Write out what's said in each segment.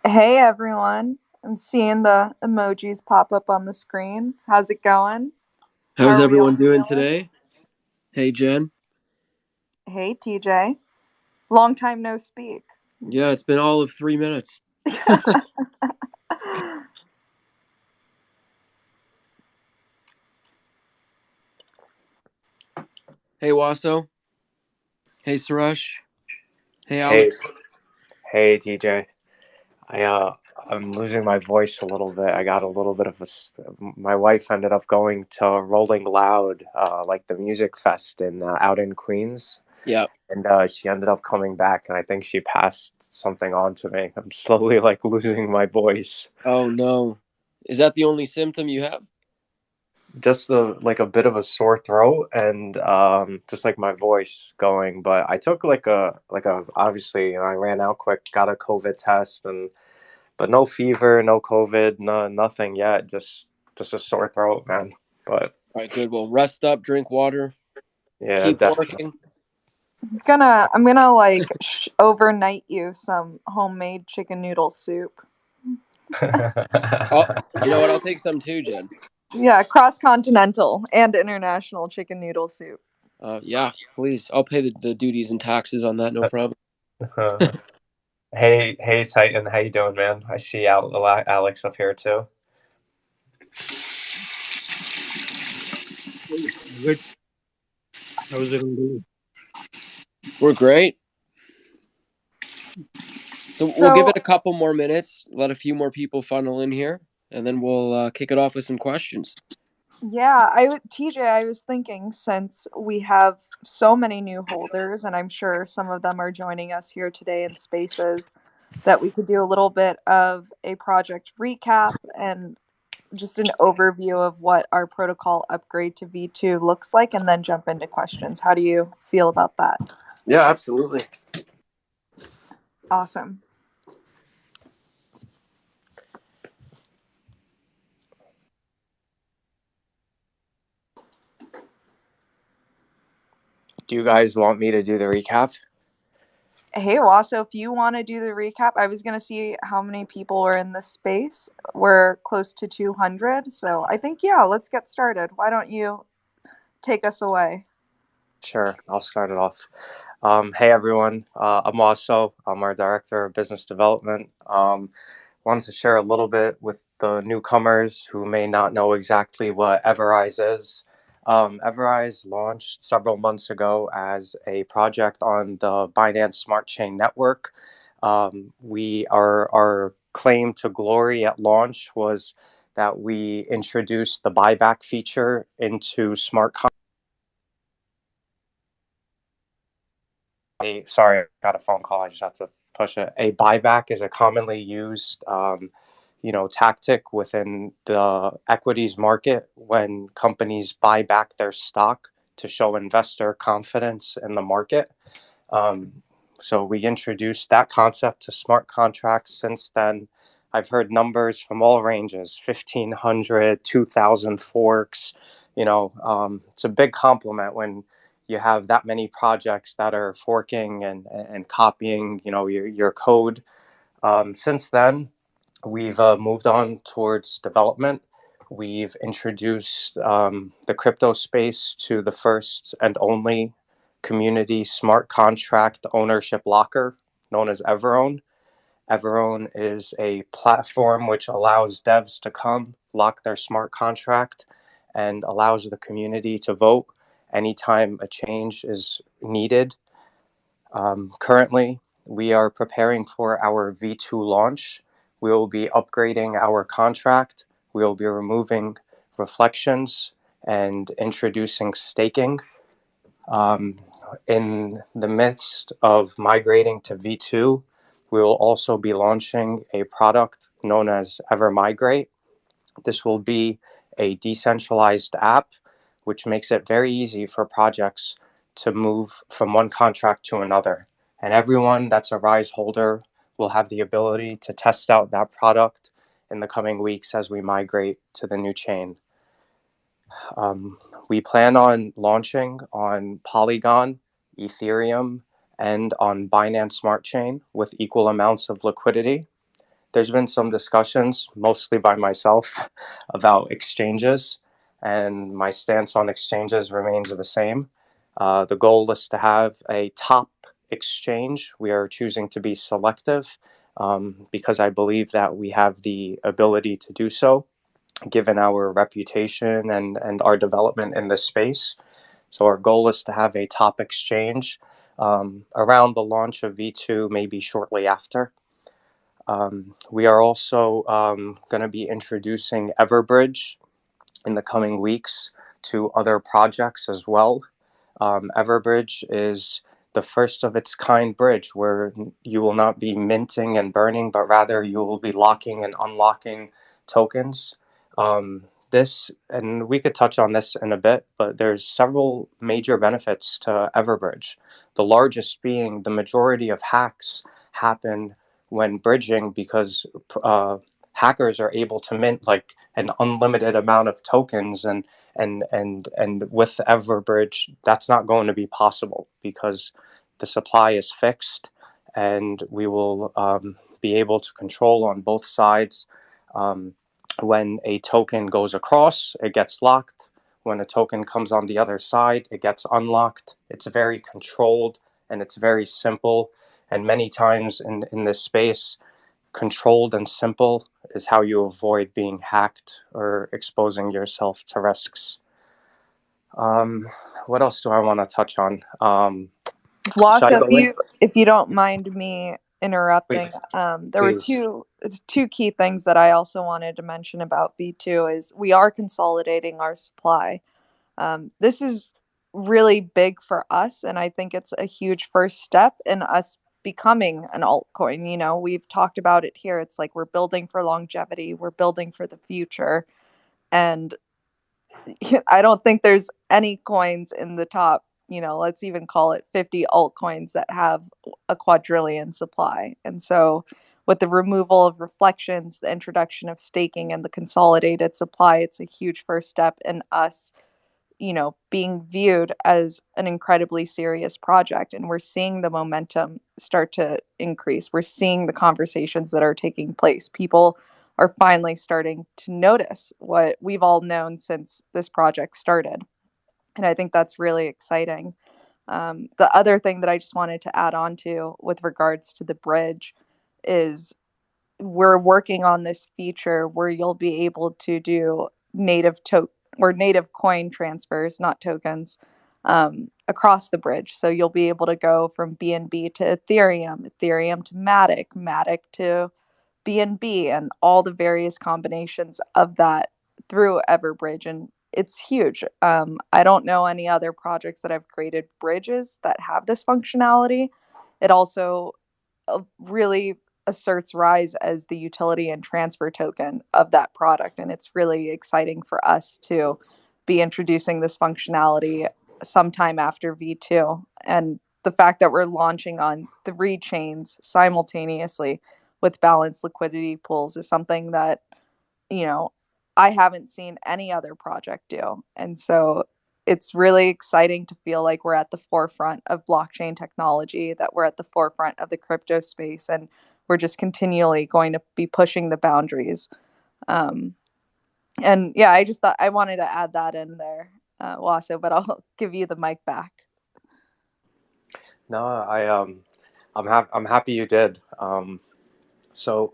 Hey everyone. I'm seeing the emojis pop up on the screen. How's it going? How How's are we all everyone doing feeling? today? Hey, Jen. Hey TJ. Long time no speak. Yeah, it's been all of 3 minutes. Hey, Waso. Hey, Suresh. Hey, Hey, Alex. hey, TJ. I I'm losing my voice a little bit. I got a little bit of my wife ended up going to Rolling Loud, like the music fest in out in Queens, Yeah. and she ended up coming back, and I think she passed something on to me. I'm slowly like losing my voice, Oh, no. Is that the only symptom you have? just like a bit of a sore throat, and just like my voice going. But I took like a obviously, I ran out quick, got a COVID test, and but no fever, no COVID, no nothing yet. Just a sore throat, man. But All right, good. Well, rest up, drink water, yeah, keep definitely. working. I'm gonna overnight you some homemade chicken noodle soup. Oh, you know what? I'll take some too, Jen. Yeah, cross continental and international chicken noodle soup. Yeah, please. I'll pay the duties and taxes on that, no problem. Hey, Titan, how you doing, man? I see Alex up here too. Good. How's everyone doing? We're great. So we'll give So it a couple more minutes, let a few more people funnel in here, and then we'll kick it off with some questions. yeah, TJ, I was thinking since we have so many new holders, and I'm sure some of them are joining us here today in spaces, that we could do a little bit of a project recap and just an overview of what our protocol upgrade to V2 looks like, and then jump into questions. How do you feel about that? Yeah, absolutely. Awesome. Do you guys want me to do the recap? Hey, Wasso, if you want to do the recap, I was going to see how many people were in this space. We're close to 200. So I think, yeah, let's get started. Why don't you take us away? Sure, I'll start it off. Hey everyone, I'm also I'm our director of business development. Wanted to share a little bit with the newcomers who may not know exactly what EverRise is. EverRise launched several months ago as a project on the Binance Smart Chain network. Our claim to glory at launch was that we introduced the buyback feature into smart contracts. Sorry, I got a phone call. I just had to push it. A buyback is a commonly used, tactic within the equities market when companies buy back their stock to show investor confidence in the market. Um, so we introduced that concept to smart contracts. Since then, I've heard numbers from all ranges: 1,500, 2,000 forks. It's a big compliment when you have that many projects that are forking and copying, your code. Since then, we've moved on towards development. We've introduced the crypto space to the first and only community smart contract ownership locker known as Everown. Everown is a platform which allows devs to come, lock their smart contract, and allows the community to vote anytime a change is needed. Currently, we are preparing for our V2 launch. We will be upgrading our contract. We will be removing reflections and introducing staking. Um, in the midst of migrating to V2, we will also be launching a product known as EverMigrate. This will be a decentralized app, which makes it very easy for projects to move from one contract to another. And everyone that's a Rise holder will have the ability to test out that product in the coming weeks as we migrate to the new chain. Um, we plan on launching on Polygon, Ethereum, and on Binance Smart Chain with equal amounts of liquidity. there's been some discussions, mostly by myself, about exchanges, and my stance on exchanges remains the same. The goal is to have a top exchange. We are choosing to be selective because I believe that we have the ability to do so, given our reputation and our development in this space. So our goal is to have a top exchange around the launch of V2, maybe shortly after. We are also going to be introducing Everbridge in the coming weeks to other projects as well. Everbridge is the first of its kind bridge where you will not be minting and burning, but rather you will be locking and unlocking tokens. This, and we could touch on this in a bit, but there's several major benefits to Everbridge. The largest being the majority of hacks happen when bridging because hackers are able to mint like an unlimited amount of tokens, and with Everbridge that's not going to be possible because the supply is fixed, and we will be able to control on both sides. When a token goes across, it gets locked. When a token comes on the other side, it gets unlocked. It's very controlled and it's very simple. And many times in this space, controlled and simple is how you avoid being hacked or exposing yourself to risks. What else do I want to touch on? Wasa, if you don't mind me interrupting, please, there were two key things that I also wanted to mention about V2 is we are consolidating our supply. This is really big for us, and I think it's a huge first step in us becoming an altcoin. You know, we've talked about it here. It's like we're building for longevity, we're building for the future, and I don't think there's any coins in the top, let's even call it 50 altcoins that have a quadrillion supply. And so with the removal of reflections, the introduction of staking and the consolidated supply, it's a huge first step in us, being viewed as an incredibly serious project. And we're seeing the momentum start to increase. We're seeing the conversations that are taking place. People are finally starting to notice what we've all known since this project started. And I think that's really exciting. The other thing that I just wanted to add on to with regards to the bridge is we're working on this feature where you'll be able to do native coin transfers, not tokens, across the bridge. So you'll be able to go from BNB to Ethereum, Ethereum to Matic, Matic to BNB, and all the various combinations of that through Everbridge. And it's huge. I don't know any other projects that have created bridges that have this functionality. It also really asserts Rise as the utility and transfer token of that product. And it's really exciting for us to be introducing this functionality sometime after V2. And the fact that we're launching on 3 chains simultaneously with balanced liquidity pools is something that, I haven't seen any other project do. And so it's really exciting to feel like we're at the forefront of blockchain technology, that we're at the forefront of the crypto space, and we're just continually going to be pushing the boundaries. And yeah, I just thought I wanted to add that in there, Waso, but I'll give you the mic back. No, I'm happy you did. So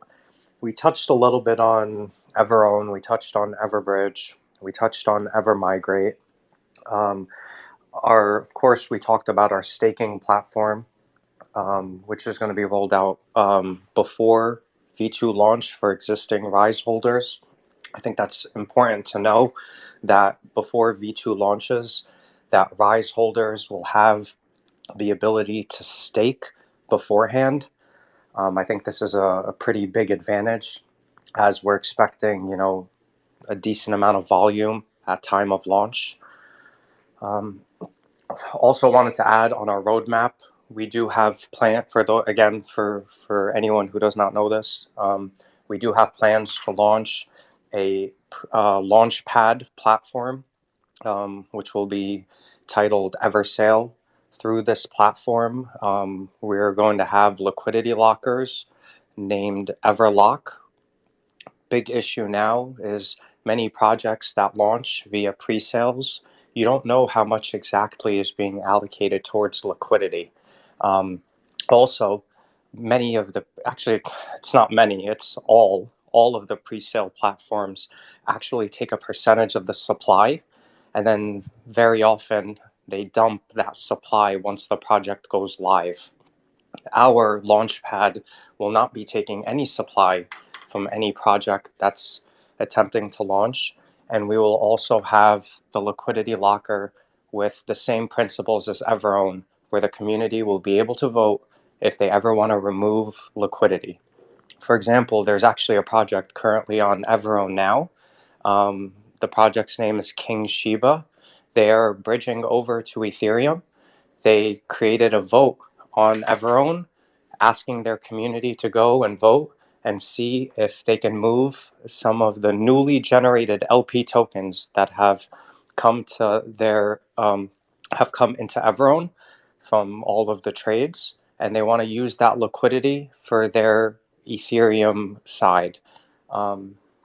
we touched a little bit on EverOwn, we touched on Everbridge, we touched on EverMigrate. Of course, we talked about our staking platform, which is going to be rolled out before V2 launch for existing Rise holders. I think that's important to know that before V2 launches, that Rise holders will have the ability to stake beforehand. I think this is a pretty big advantage as we're expecting, a decent amount of volume at time of launch. Also wanted to add on our roadmap, we do have for anyone who does not know this, we do have plans to launch a launchpad platform, which will be titled EverSale. Through this platform, we're going to have liquidity lockers named Everlock. Big issue now is many projects that launch via pre-sales, you don't know how much exactly is being allocated towards liquidity. Also, many of the, actually, it's not many, it's all of the pre-sale platforms actually take a percentage of the supply, and then very often they dump that supply once the project goes live. Our launchpad will not be taking any supply from any project that's attempting to launch. And we will also have the liquidity locker with the same principles as EverOwn, where the community will be able to vote if they ever want to remove liquidity. For example, there's actually a project currently on EverOwn now. The project's name is King Shiba. They are bridging over to Ethereum. They created a vote on EverOwn asking their community to go and vote and see if they can move some of the newly generated LP tokens that have come to their have come into EverOwn from all of the trades, and they want to use that liquidity for their Ethereum side.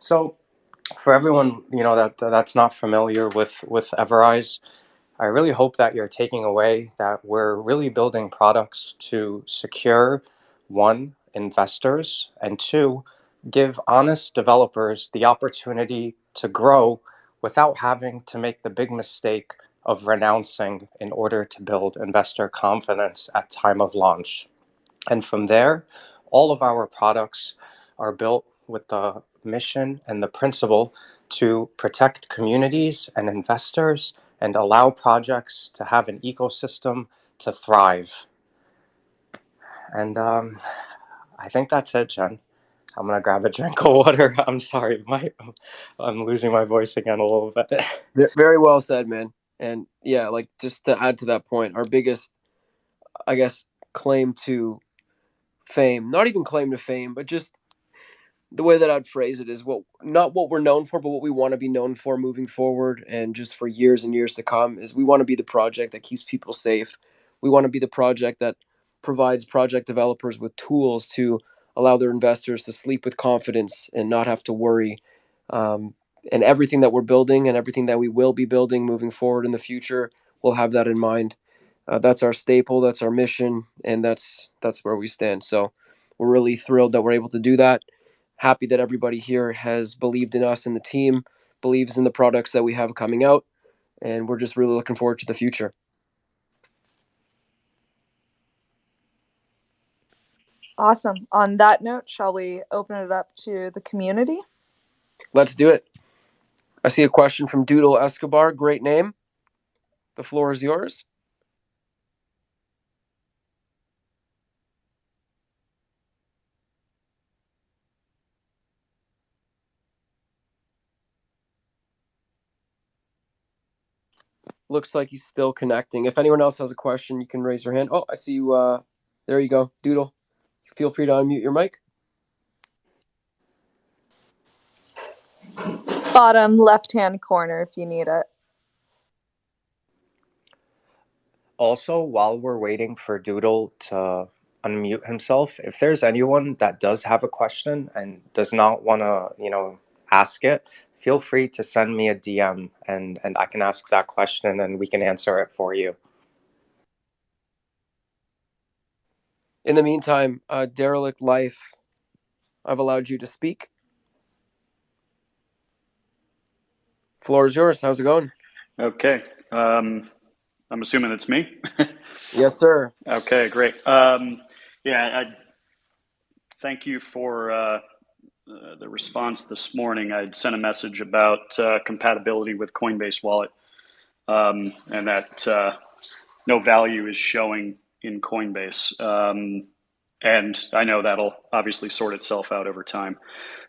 So for everyone that's not familiar with EverRise, I really hope that you're taking away that we're really building products to secure, one, investors, and two, give honest developers the opportunity to grow without having to make the big mistake of renouncing in order to build investor confidence at time of launch. And from there, all of our products are built with the mission and the principle to protect communities and investors and allow projects to have an ecosystem to thrive. And I think that's it, Jen. I'm gonna grab a drink of water. I'm sorry, I'm losing my voice again a little bit. Very well said, man. And yeah, like just to add to that point, our biggest, I guess, claim to fame, not even claim to fame, but just the way that I'd phrase it is not what we're known for, but what we want to be known for moving forward and just for years and years to come is we want to be the project that keeps people safe. We want to be the project that provides project developers with tools to allow their investors to sleep with confidence and not have to worry. And everything that we're building and everything that we will be building moving forward in the future, we'll have that in mind. That's our staple, that's our mission, and that's where we stand. So we're really thrilled that we're able to do that. Happy that everybody here has believed in us and the team, believes in the products that we have coming out, and we're just really looking forward to the future. Awesome. On that note, shall we open it up to the community? Let's do it. I see a question from Doodle Escobar. Great name. The floor is yours. Looks like he's still connecting. If anyone else has a question, you can raise your hand. Oh, I see you. There you go, Doodle. Feel free to unmute your mic. Bottom left-hand corner if you need it. Also, while we're waiting for Doodle to unmute himself, if there's anyone that does have a question and does not want to, ask it, feel free to send me a DM and I can ask that question and we can answer it for you. In the meantime, Derelict Life, I've allowed you to speak. Floor is yours. How's it going? Okay. I'm assuming it's me. Yes, sir. Okay, great. I thank you for the response this morning. I'd sent a message about compatibility with Coinbase Wallet, and that no value is showing in Coinbase. And I know that'll obviously sort itself out over time.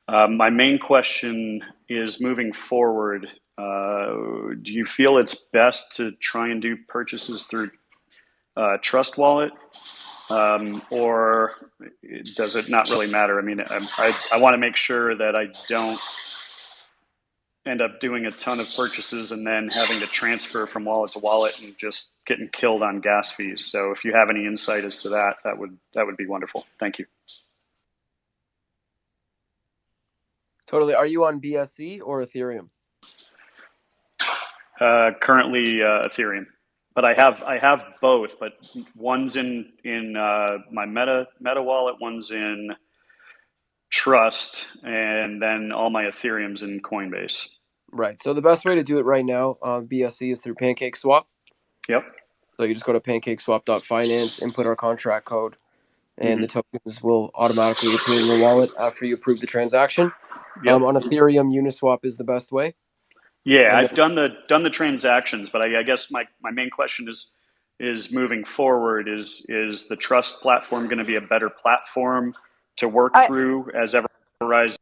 My main question is, moving forward, do you feel it's best to try and do purchases through Trust Wallet, or does it not really matter? I mean, I want to make sure that I don't end up doing a ton of purchases and then having to transfer from wallet to wallet and just getting killed on gas fees. So if you have any insight as to that, that would be wonderful. Thank you. Totally. Are you on BSC or Ethereum? Currently Ethereum, but I have both. But one's in my Meta wallet, one's in Trust, and then all my Ethereum's in Coinbase. Right. So the best way to do it right now on BSC is through PancakeSwap. Yep. So you just go to pancakeswap.finance, input our contract code, and the tokens will automatically appear in your wallet after you approve the transaction. Yep. On Ethereum, Uniswap is the best way. Yeah, I've done the transactions, but I guess my main question is moving forward. Is the Trust platform going to be a better platform to work through as EverRise?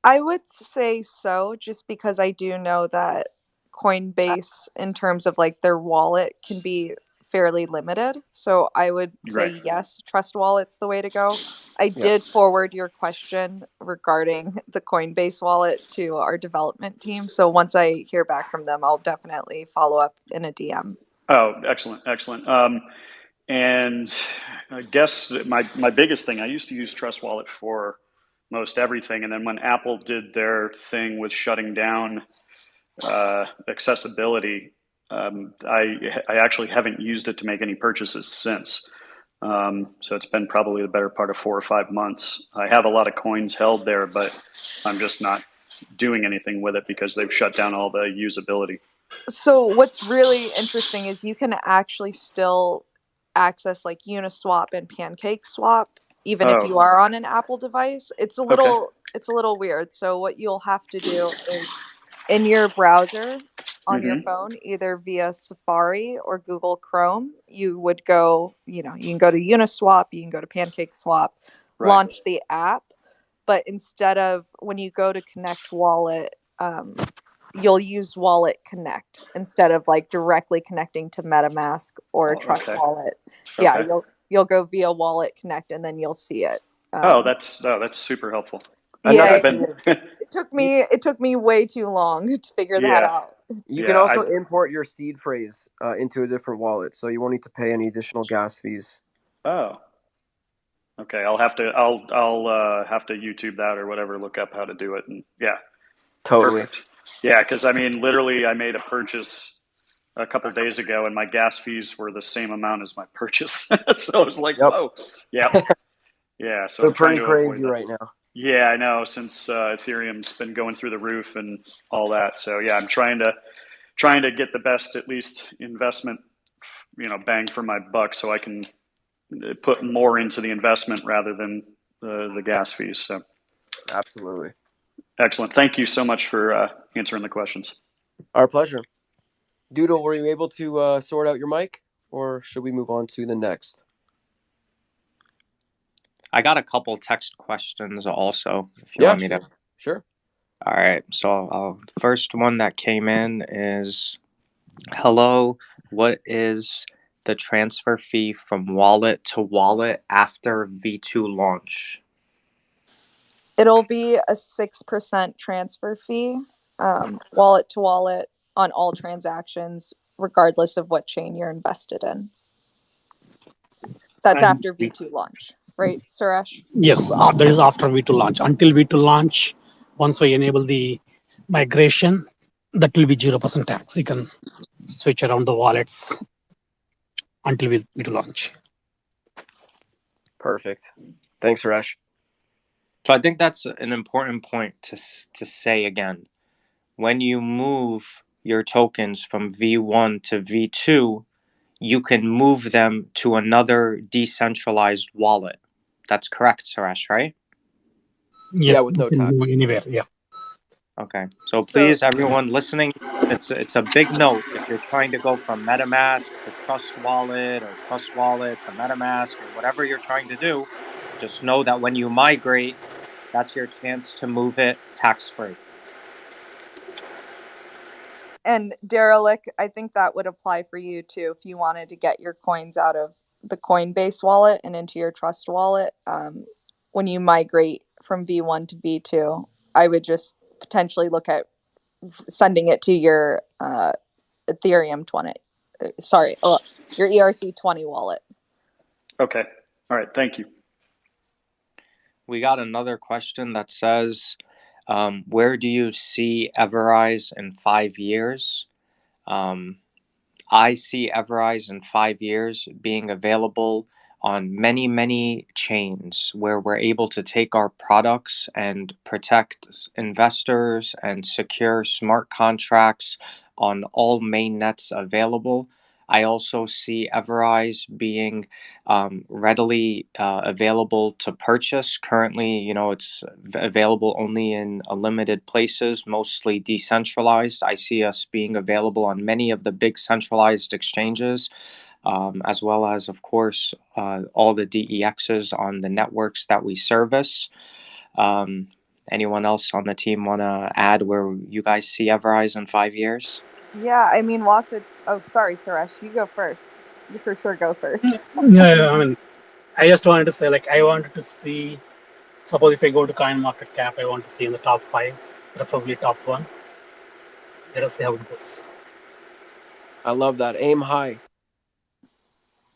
I would say so, just because I do know that Coinbase, in terms of like their wallet, can be fairly limited. So I would say yes, Trust Wallet's the way to go. I did forward your question regarding the Coinbase wallet to our development team. So once I hear back from them, I'll definitely follow up in a DM. Oh, excellent. And I guess my biggest thing, I used to use Trust Wallet for most everything. And then when Apple did their thing with shutting down accessibility, I actually haven't used it to make any purchases since. So it's been probably the better part of 4 or 5 months. I have a lot of coins held there, but I'm just not doing anything with it because they've shut down all the usability. So what's really interesting is you can actually still access like Uniswap and PancakeSwap even if you are on an Apple device. It's a little weird. So what you'll have to do is in your browser on your phone, either via Safari or Google Chrome, you would go, you can go to Uniswap, you can go to PancakeSwap, launch the app, but instead of when you go to connect wallet, you'll use Wallet Connect instead of like directly connecting to MetaMask or Trust Wallet. Yeah, you'll go via Wallet Connect and then you'll see it. That's super helpful. It took me way too long to figure that out. You can also import your seed phrase into a different wallet, so you won't need to pay any additional gas fees. Oh, okay. I'll have to YouTube that or whatever. Look up how to do it, and totally. Perfect. Yeah, because I mean, literally, I made a purchase a couple of days ago, and my gas fees were the same amount as my purchase. So I was like, whoa, yeah. So they're pretty crazy right now. Yeah, I know. Since Ethereum's been going through the roof and all that, so I'm trying to get the best, at least investment, bang for my buck, so I can put more into the investment rather than the gas fees. So, absolutely. Excellent. Thank you so much for answering the questions. Our pleasure. Doodle, were you able to sort out your mic, or should we move on to the next? I got a couple text questions also, if you want me to. Sure. All right. So the first one that came in is, hello, what is the transfer fee from wallet to wallet after V2 launch? It'll be a 6% transfer fee, wallet to wallet on all transactions, regardless of what chain you're invested in. That's after V2 launch, right, Suresh? Yes, that is after V2 launch. Until V2 launch, once we enable the migration, that will be 0% tax. You can switch around the wallets until V2 launch. Perfect. Thanks, Suresh. So I think that's an important point to say again. When you move your tokens from V1 to V2, you can move them to another decentralized wallet. That's correct, Suresh, right? Yeah, with no tax. Anywhere, yeah. Okay. So please, everyone listening, it's a big note. If you're trying to go from MetaMask to Trust Wallet or Trust Wallet to MetaMask or whatever you're trying to do, just know that when you migrate, that's your chance to move it tax-free. And Derelic, I think that would apply for you too if you wanted to get your coins out of the Coinbase wallet and into your Trust wallet. When you migrate from V1 to V2, I would just potentially look at sending it to your Ethereum 20. Your ERC20 wallet. Okay. All right. Thank you. We got another question that says, Where do you see EverRise in 5 years? I see EverRise in 5 years being available on many, many chains where we're able to take our products and protect investors and secure smart contracts on all main nets available. I also see EverRise being readily available to purchase. Currently, it's available only in limited places, mostly decentralized. I see us being available on many of the big centralized exchanges, as well as, of course, all the DEXs on the networks that we service. Anyone else on the team want to add where you guys see EverRise in 5 years? Yeah, I mean, Wasa. Oh, sorry, Suresh, you go first. You for sure go first. Yeah, I mean, I just wanted to say, like, I wanted to see, suppose if I go to Coin Market Cap, I want to see in the top 5, preferably top 1. Let us see how it goes. I love that. Aim high.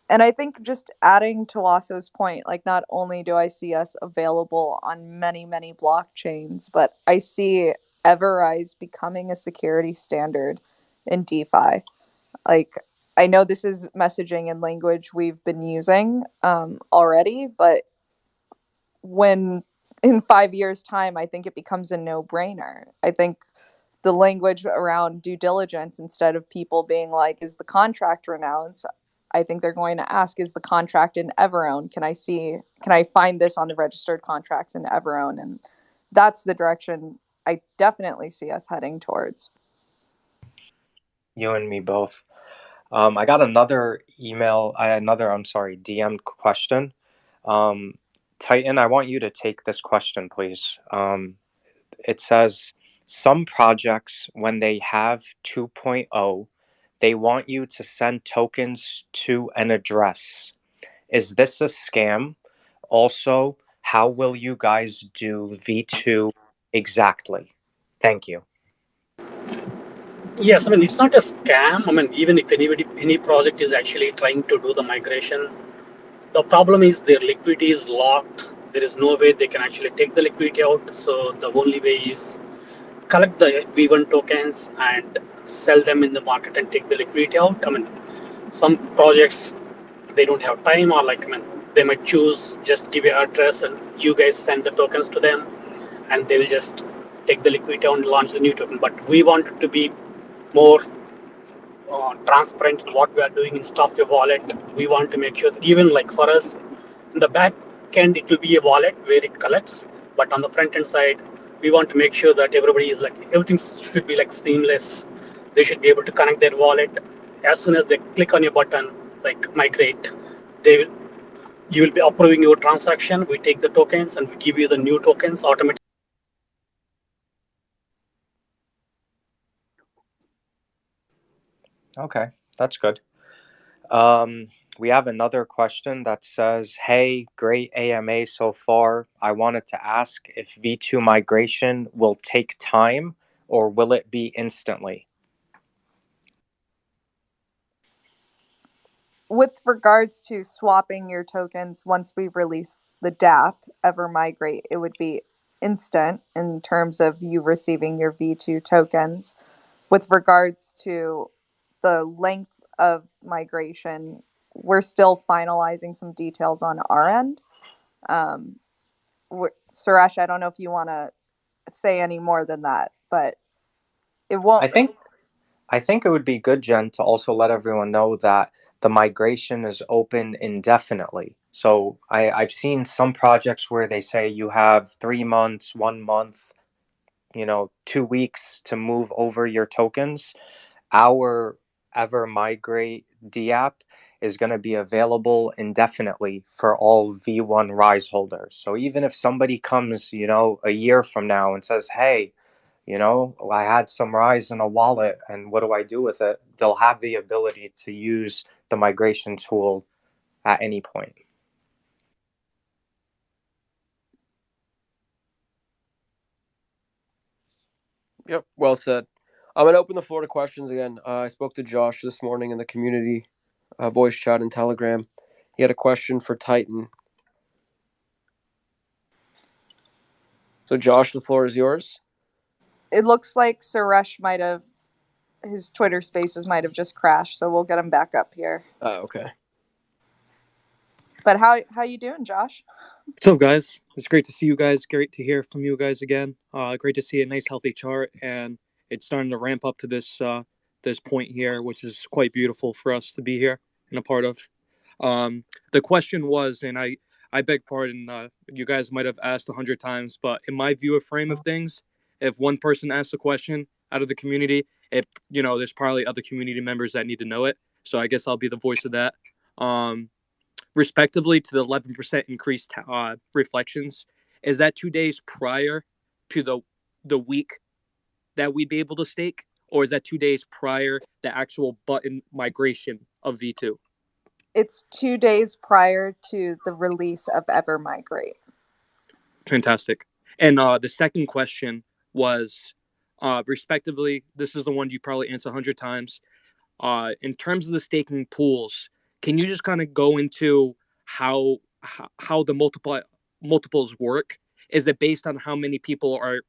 And I think just adding to Waso's point, like not only do I see us available on many, many blockchains, but I see EverRise becoming a security standard in DeFi. Like, I know this is messaging and language we've been using already, but when in 5 years' time, I think it becomes a no-brainer. I think the language around due diligence, instead of people being like, is the contract renounced? I think they're going to ask, is the contract in Everown? Can I find this on the registered contracts in Everown? And that's the direction I definitely see us heading towards. You and me both. I got another DM question. Titan, I want you to take this question, please. It says, some projects, when they have 2.0, they want you to send tokens to an address. Is this a scam? Also, how will you guys do V2 exactly? Thank you. Yes, I mean, it's not a scam. I mean, even if any project is actually trying to do the migration, the problem is their liquidity is locked. There is no way they can actually take the liquidity out. So the only way is collect the V1 tokens and sell them in the market and take the liquidity out. I mean, some projects, they don't have time, or like, I mean, they might choose just give your address and you guys send the tokens to them, and they will just take the liquidity out and launch the new token. But we want it to be more transparent in what we are doing in stuff your wallet. We want to make sure that even like for us, in the back end, it will be a wallet where it collects, but on the front end side, we want to make sure that everybody is like, everything should be like seamless. They should be able to connect their wallet as soon as they click on your button, like migrate. They will, you will be approving your transaction. We take the tokens and we give you the new tokens automatically. Okay, that's good. We have another question that says, hey, great AMA so far. I wanted to ask if V2 migration will take time or will it be instantly? With regards to swapping your tokens, once we release the DApp, EverMigrate, it would be instant in terms of you receiving your V2 tokens. With regards to the length of migration, we're still finalizing some details on our end. Suresh, I don't know if you want to say any more than that, but it won't. I think it would be good, Jen, to also let everyone know that the migration is open indefinitely. So I've seen some projects where they say you have 3 months, 1 month, 2 weeks to move over your tokens. Our EverMigrate DApp is going to be available indefinitely for all V1 Rise holders. So even if somebody comes, a year from now and says, hey, I had some Rise in a wallet and what do I do with it? They'll have the ability to use the migration tool at any point. Yep, well said. I'm going to open the floor to questions again. I spoke to Josh this morning in the community voice chat and Telegram. He had a question for Titan. So, Josh, the floor is yours. it looks like Suresh his Twitter Spaces might have just crashed, so we'll get him back up here. Oh, okay. But how you doing, Josh? What's up, guys? It's great to see you guys. Great to hear from you guys again. Great to see a nice, healthy chart, and it's starting to ramp up to this point here, which is quite beautiful for us to be here and a part of. The question was, and I beg pardon, you guys might have asked 100 times, but in my view of frame of things, if one person asks a question out of the community, there's probably other community members that need to know it. So I guess I'll be the voice of that. Respectively to the 11% increased reflections, is that 2 days prior to the week that we'd be able to stake, or is that 2 days prior the actual button migration of V2? It's 2 days prior to the release of EverMigrate. Fantastic. And the second question was, respectively, this is the one you probably answer 100 times. In terms of the staking pools, can you just kind of go into how the multiples work? Is it based on how many people are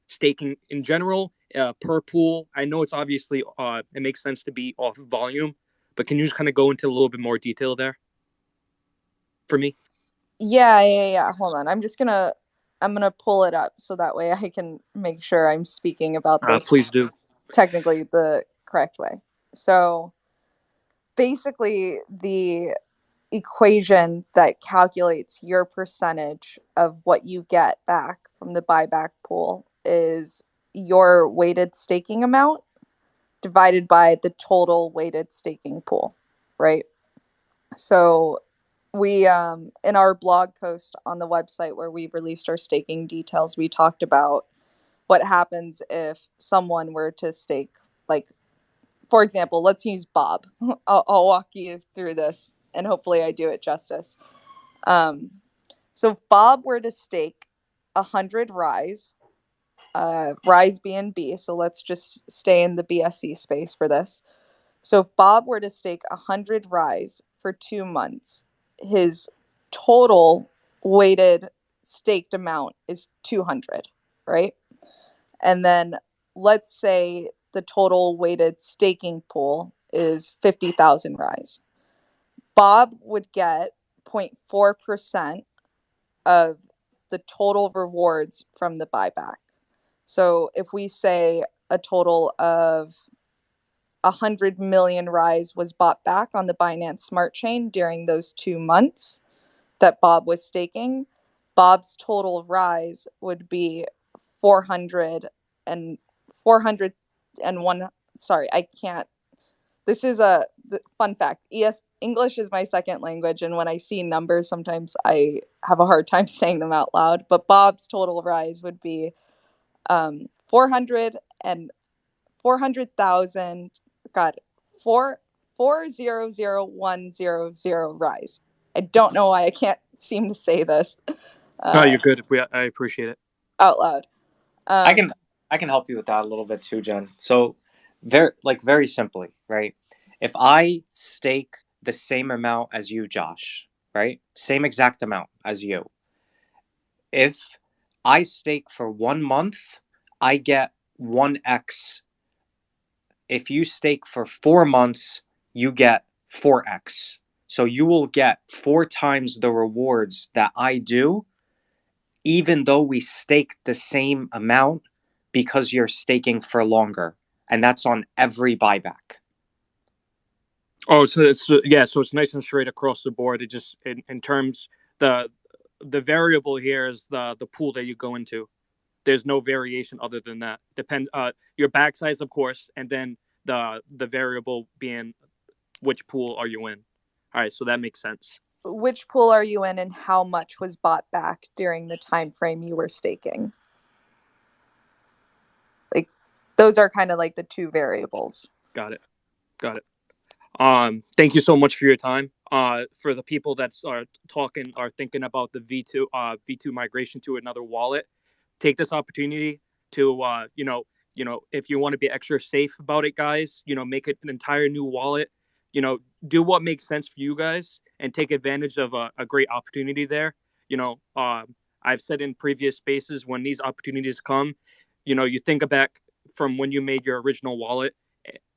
staking in general per pool? I know it's obviously it makes sense to be off volume, but can you just kind of go into a little bit more detail there for me? Yeah. Hold on. I'm gonna pull it up so that way I can make sure I'm speaking about this. Please do. Technically the correct way. So basically the equation that calculates your percentage of what you get back from the buyback pool is your weighted staking amount divided by the total weighted staking pool, right? So we in our blog post on the website where we released our staking details, we talked about what happens if someone were to stake, like, for example, let's use Bob. I'll walk you through this and hopefully I do it justice. So if Bob were to stake 100 Rise BNB, so let's just stay in the BSC space for this. So if Bob were to stake 100 Rise for 2 months, his total weighted staked amount is 200, right? And then let's say the total weighted staking pool is 50,000 Rise. Bob would get 0.4% of the total rewards from the buyback. So if we say a total of 100 million Rise was bought back on the Binance Smart Chain during those 2 months that Bob was staking, Bob's total Rise would be 400 and 401. Sorry, I can't. This is a fun fact. English is my second language, and when I see numbers, sometimes I have a hard time saying them out loud. But Bob's total Rise would be 400 and 400,000. God, 400,100 Rise. I don't know why I can't seem to say this. No, you're good. I appreciate it. Out loud. I can help you with that a little bit too, Jen. So very simply, right? If I stake the same amount as you, Josh, right? Same exact amount as you. If I stake for 1 month, I get 1x. If you stake for 4 months, you get 4x. So you will get 4 times the rewards that I do, even though we stake the same amount, because you're staking for longer. And that's on every buyback. Oh, so it's nice and straight across the board. It just in terms the variable here is the pool that you go into. There's no variation other than that. Depends your back size, of course, and then the variable being which pool are you in. All right, so that makes sense. Which pool are you in, and how much was bought back during the time frame you were staking? Like, those are kind of like the two variables. Got it. Thank you so much for your time. For the people that are thinking about the V2 migration to another wallet, take this opportunity to if you want to be extra safe about it, guys, make it an entire new wallet. Do what makes sense for you guys and take advantage of a great opportunity there. I've said in previous spaces, when these opportunities come, you think back from when you made your original wallet.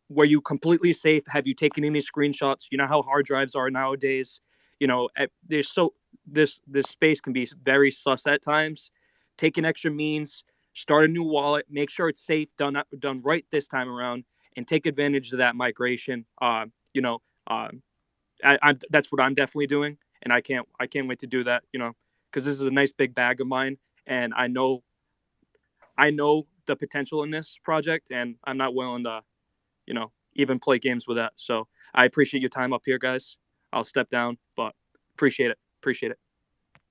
Were you completely safe? Have you taken any screenshots? You know how hard drives are nowadays. There's this space can be very sus at times. Take an extra means, start a new wallet, make sure it's safe, done right this time around, and take advantage of that migration. That's what I'm definitely doing, and I can't wait to do that. Because this is a nice big bag of mine, and I know the potential in this project, and I'm not willing to even play games with that. So I appreciate your time up here, guys. I'll step down, but appreciate it.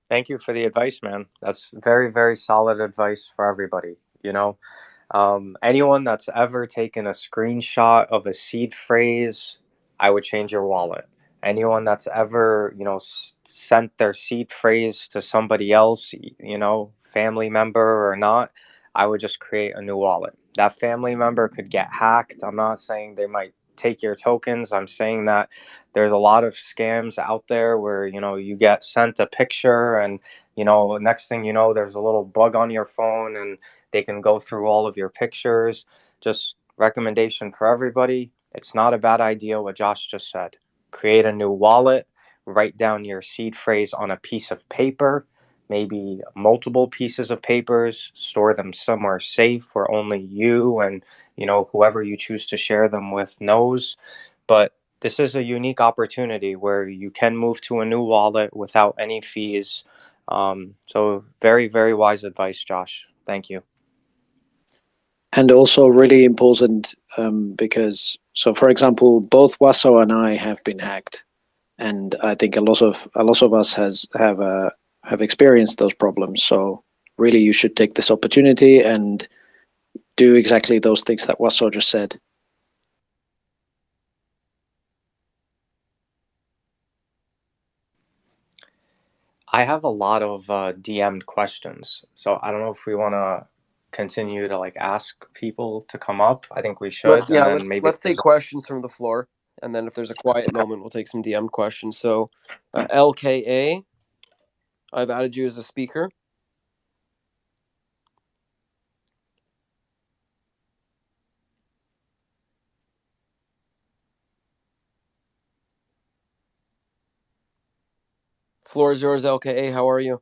Thank you for the advice, man. That's very, very solid advice for everybody. Anyone that's ever taken a screenshot of a seed phrase, I would change your wallet. Anyone that's ever, sent their seed phrase to somebody else, family member or not, I would just create a new wallet. That family member could get hacked. I'm not saying they might take your tokens. I'm saying that there's a lot of scams out there where, you get sent a picture and, next thing you know, there's a little bug on your phone and they can go through all of your pictures. Just recommendation for everybody. It's not a bad idea what Josh just said. Create a new wallet, write down your seed phrase on a piece of paper, maybe multiple pieces of papers, store them somewhere safe where only you and, whoever you choose to share them with knows. But this is a unique opportunity where you can move to a new wallet without any fees. So very, very wise advice, Josh. Thank you. And also really important because, so for example, both Wasso and I have been hacked, and I think a lot of us have experienced those problems. So really, you should take this opportunity and do exactly those things that Wasso just said. I have a lot of DM'd questions, so I don't know if we want to continue to ask people to come up. I think we should. Let's take questions from the floor, and then if there's a quiet moment, we'll take some DM questions. So, LKA, I've added you as a speaker. Floor is yours, LKA. How are you?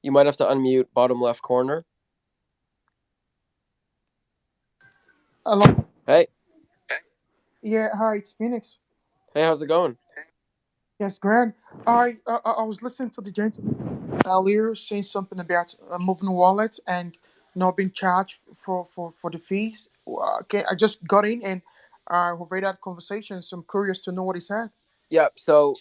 You might have to unmute, bottom left corner. Hello. Hey. Yeah, hi, it's Phoenix. Hey, how's it going? Yes, Grant. I was listening to the gentleman earlier saying something about moving wallets and not being charged for the fees. I just got in and we've had that conversation, so I'm curious to know what he said. Yeah, so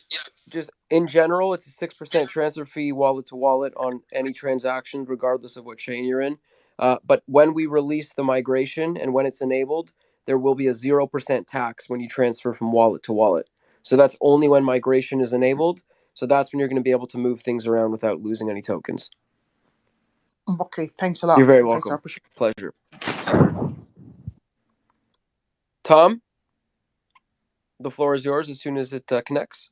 just in general, it's a 6% transfer fee wallet to wallet on any transaction, regardless of what chain you're in. But when we release the migration and when it's enabled, there will be a 0% tax when you transfer from wallet to wallet. So that's only when migration is enabled. So that's when you're going to be able to move things around without losing any tokens. Okay, thanks a lot. You're very Thanks, welcome. I appreciate it. Pleasure. Tom, the floor is yours as soon as it connects.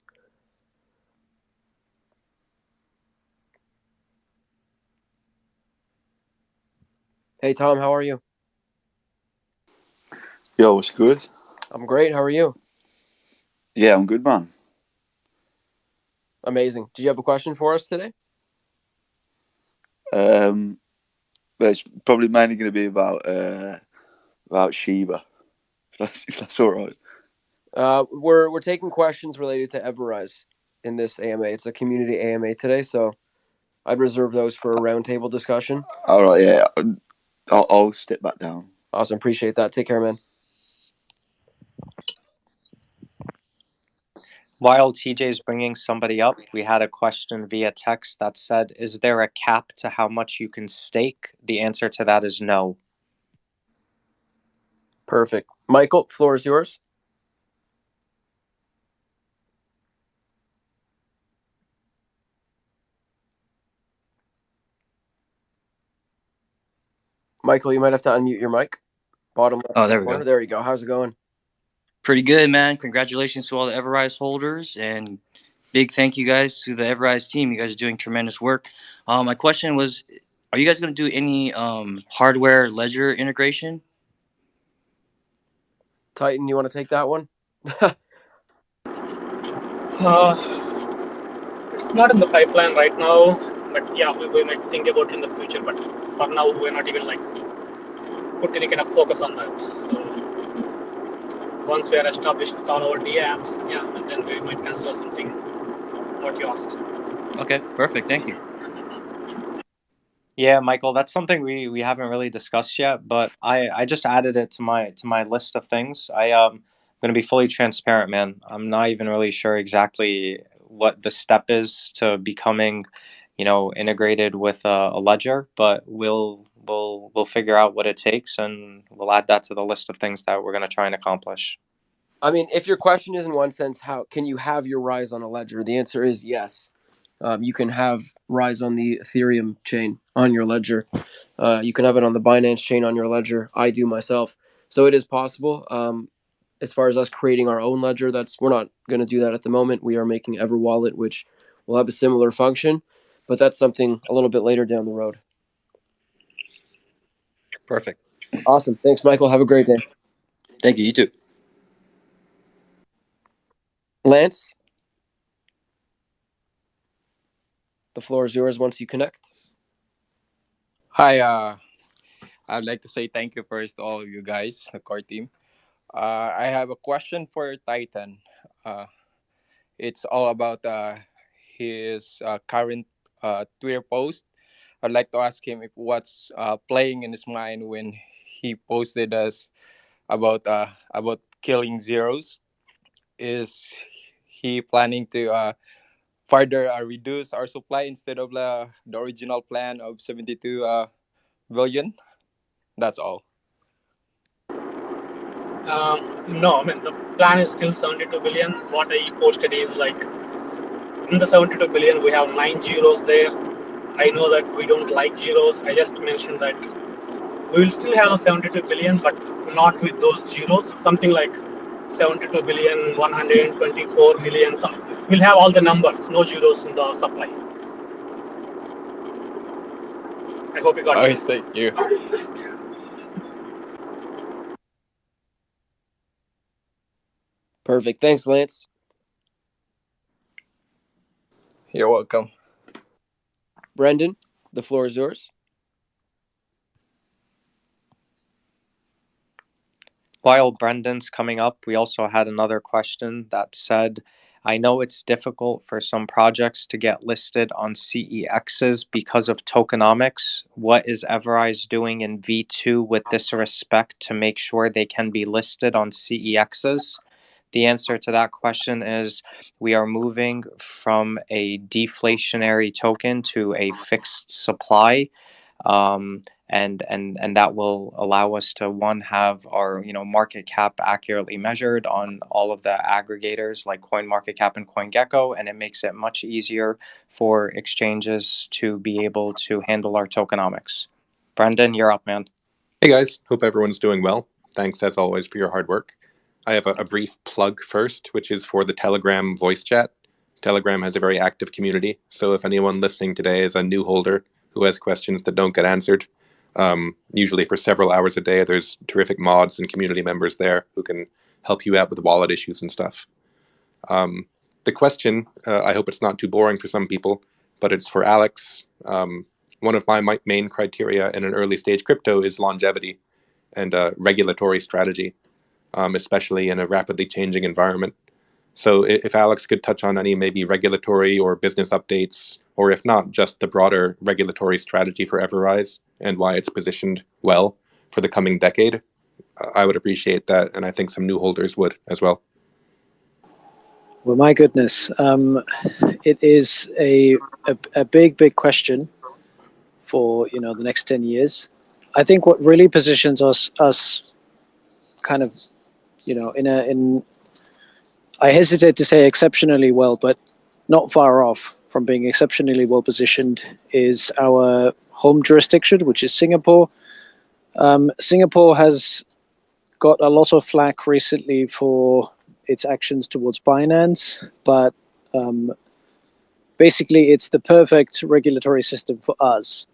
Hey, Tom, how are you? Yo, what's good? I'm great. How are you? Yeah, I'm good, man. Amazing. Did you have a question for us today? But it's probably mainly going to be about Shiba, if that's all right. We're taking questions related to EverRise in this AMA. It's a community AMA today, so I'd reserve those for a roundtable discussion. All right, yeah, I'll step back down. Awesome. Appreciate that. Take care, man. While TJ's bringing somebody up, we had a question via text that said, is there a cap to how much you can stake? The answer to that is no. Perfect. Michael, floor is yours. Michael, you might have to unmute your mic. Bottom left Oh, there we corner. go. There you go. How's it going? Pretty good, man. Congratulations to all the EverRise holders, and big thank you guys to the EverRise team. You guys are doing tremendous work. My question was, are you guys going to do any hardware ledger integration? Titan, you want to take that one? It's not in the pipeline right now, but yeah, we might think about it in the future. But for now, we're not even like put any kind of focus on that. So once we are established with all our DApps, yeah, and then we might consider something what you asked. Okay, perfect. Thank you. Yeah, Michael, that's something we haven't really discussed yet, but I just added it to my list of things. I'm going to be fully transparent, man. I'm not even really sure exactly what the step is to becoming, integrated with a ledger, but we'll figure out what it takes, and we'll add that to the list of things that we're going to try and accomplish. I mean, if your question is in one sense, how can you have your Rise on a ledger? The answer is yes. You can have Rise on the Ethereum chain on your ledger. You can have it on the Binance chain on your ledger. I do myself. So it is possible. As far as us creating our own ledger, we're not going to do that at the moment. We are making EverWallet, which will have a similar function, but that's something a little bit later down the road. Perfect. Awesome. Thanks, Michael. Have a great day. Thank you. You too. Lance, the floor is yours once you connect. Hi, I'd like to say thank you first to all of you guys, the core team. I have a question for Titan. Uh, it's all about his current Twitter post. I'd like to ask him if what's playing in his mind when he posted us about killing zeros. Is he planning to further reduce our supply instead of the original plan of 72 billion? That's all. No, I mean the plan is still 72 billion. What I posted is like in the 72 billion we have 9 zeros there. I know that we don't like zeros. I just mentioned that we will still have 72 billion, but not with those zeros. Something like 72 billion, 124 million. We'll have all the numbers, no zeros in the supply. I hope you got Okay, it. thank you. Perfect. Thanks, Lance. You're welcome. Brendan, the floor is yours. While Brendan's coming up, we also had another question that said, I know it's difficult for some projects to get listed on CEXs because of tokenomics. What is EverRise doing in V2 with this respect to make sure they can be listed on CEXs? The answer to that question is we are moving from a deflationary token to a fixed supply. And that will allow us to have our market cap accurately measured on all of the aggregators like CoinMarketCap and CoinGecko, and it makes it much easier for exchanges to be able to handle our tokenomics. Brendan, you're up, man. Hey guys, hope everyone's doing well. Thanks as always for your hard work. I have a brief plug first, which is for the Telegram voice chat. Telegram has a very active community, so if anyone listening today is a new holder who has questions that don't get answered, usually for several hours a day, there's terrific mods and community members there who can help you out with wallet issues and stuff. The question, I hope it's not too boring for some people, but it's for Alex. One of my main criteria in an early stage crypto is longevity and regulatory strategy, especially in a rapidly changing environment. So if Alex could touch on any maybe regulatory or business updates, or if not, just the broader regulatory strategy for EverRise and why it's positioned well for the coming decade, I would appreciate that, and I think some new holders would as well. Well, my goodness, it is a big question for the next 10 years. I think what really positions us kind of in I hesitate to say exceptionally well, but not far off from being exceptionally well positioned is our home jurisdiction, which is Singapore. Singapore has got a lot of flack recently for its actions towards Binance, but basically it's the perfect regulatory system for us,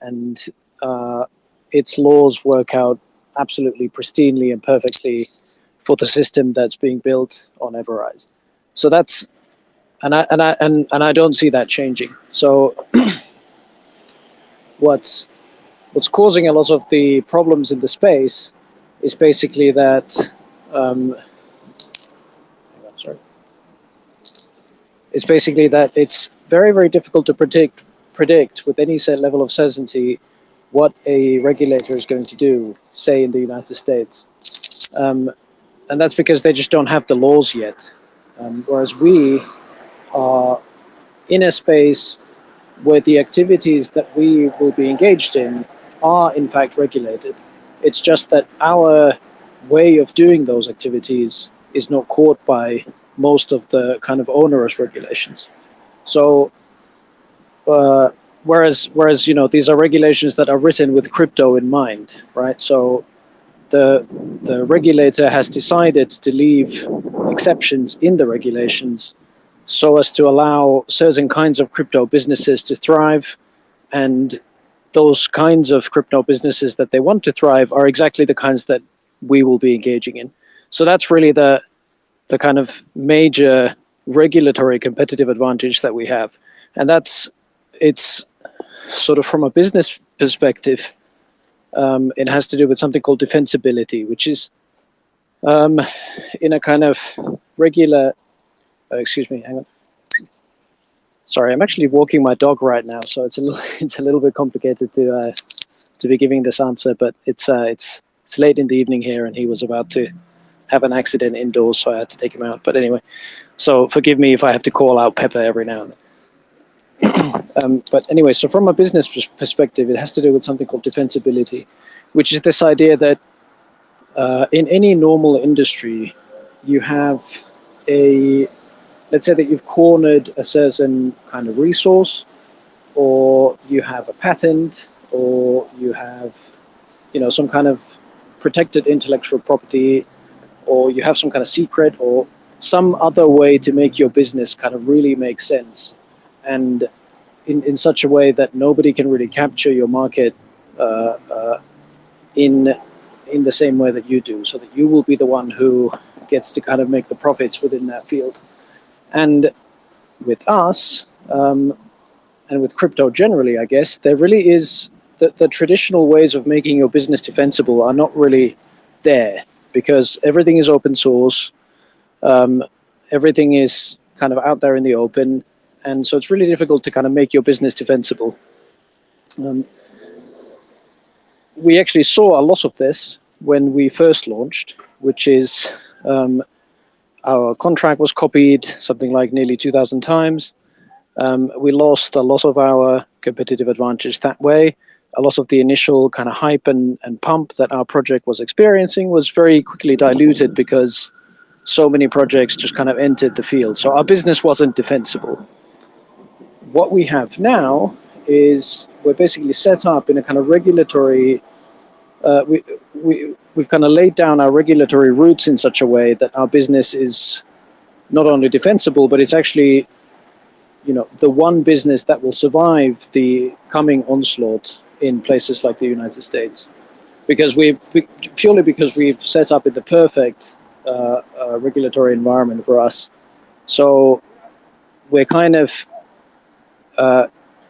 and its laws work out absolutely pristinely and perfectly for the system that's being built on EverRise. So that's and I don't see that changing. So what's causing a lot of the problems in the space is basically that it's very, very difficult to predict with any set level of certainty what a regulator is going to do, say in the United States. And that's because they just don't have the laws yet. Whereas we are in a space where the activities that we will be engaged in are in fact regulated. It's just that our way of doing those activities is not caught by most of the kind of onerous regulations. So whereas these are regulations that are written with crypto in mind, right? So the regulator has decided to leave exceptions in the regulations so as to allow certain kinds of crypto businesses to thrive, and those kinds of crypto businesses that they want to thrive are exactly the kinds that we will be engaging in. So that's really the kind of major regulatory competitive advantage that we have. And it's sort of from a business perspective, it has to do with something called defensibility, which is in a kind of regular, excuse me, hang on. Sorry, I'm actually walking my dog right now, so it's a little bit complicated to be giving this answer, but it's late in the evening here, and he was about to have an accident indoors, so I had to take him out. But anyway, so forgive me if I have to call out Pepper every now and then. But anyway, so from a business perspective, it has to do with something called defensibility, which is this idea that in any normal industry, you have let's say that you've cornered a certain kind of resource, or you have a patent, or you have, some kind of protected intellectual property, or you have some kind of secret, or some other way to make your business kind of really make sense, and in such a way that nobody can really capture your market in the same way that you do, so that you will be the one who gets to kind of make the profits within that field. And with us, and with crypto generally, I guess, there really is the traditional ways of making your business defensible are not really there, because everything is open source, everything is kind of out there in the open, and so it's really difficult to kind of make your business defensible. We actually saw a lot of this when we first launched, which is our contract was copied something like nearly 2,000 times. We lost a lot of our competitive advantage that way. A lot of the initial kind of hype and pump that our project was experiencing was very quickly diluted because so many projects just kind of entered the field. So our business wasn't defensible. What we have now is we're basically set up in a kind of regulatory, we've kind of laid down our regulatory roots in such a way that our business is not only defensible, but it's actually the one business that will survive the coming onslaught in places like the United States, because purely because we've set up in the perfect regulatory environment for us. So we're kind of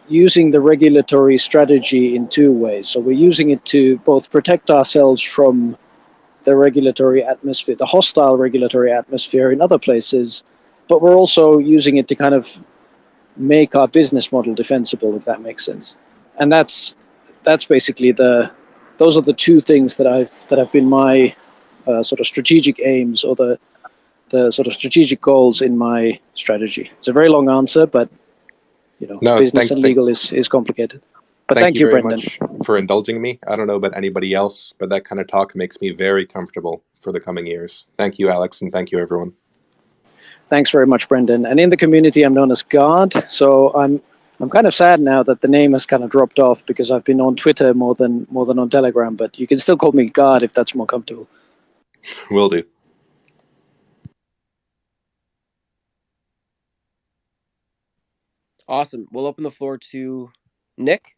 using the regulatory strategy in two ways. So we're using it to both protect ourselves from the regulatory atmosphere, the hostile regulatory atmosphere in other places, but we're also using it to kind of make our business model defensible, if that makes sense. And that's basically those are the two things that have been my sort of strategic aims, or the sort of strategic goals in my strategy. It's a very long answer, but No, business and legal is complicated. But thank you very Brendan, much for indulging me. I don't know about anybody else, but that kind of talk makes me very comfortable for the coming years. Thank you, Alex, and thank you, everyone. Thanks very much, Brendan. And in the community, I'm known as God. So I'm kind of sad now that the name has kind of dropped off, because I've been on Twitter more than on Telegram. But you can still call me God if that's more comfortable. Will do. Awesome. We'll open the floor to Nick.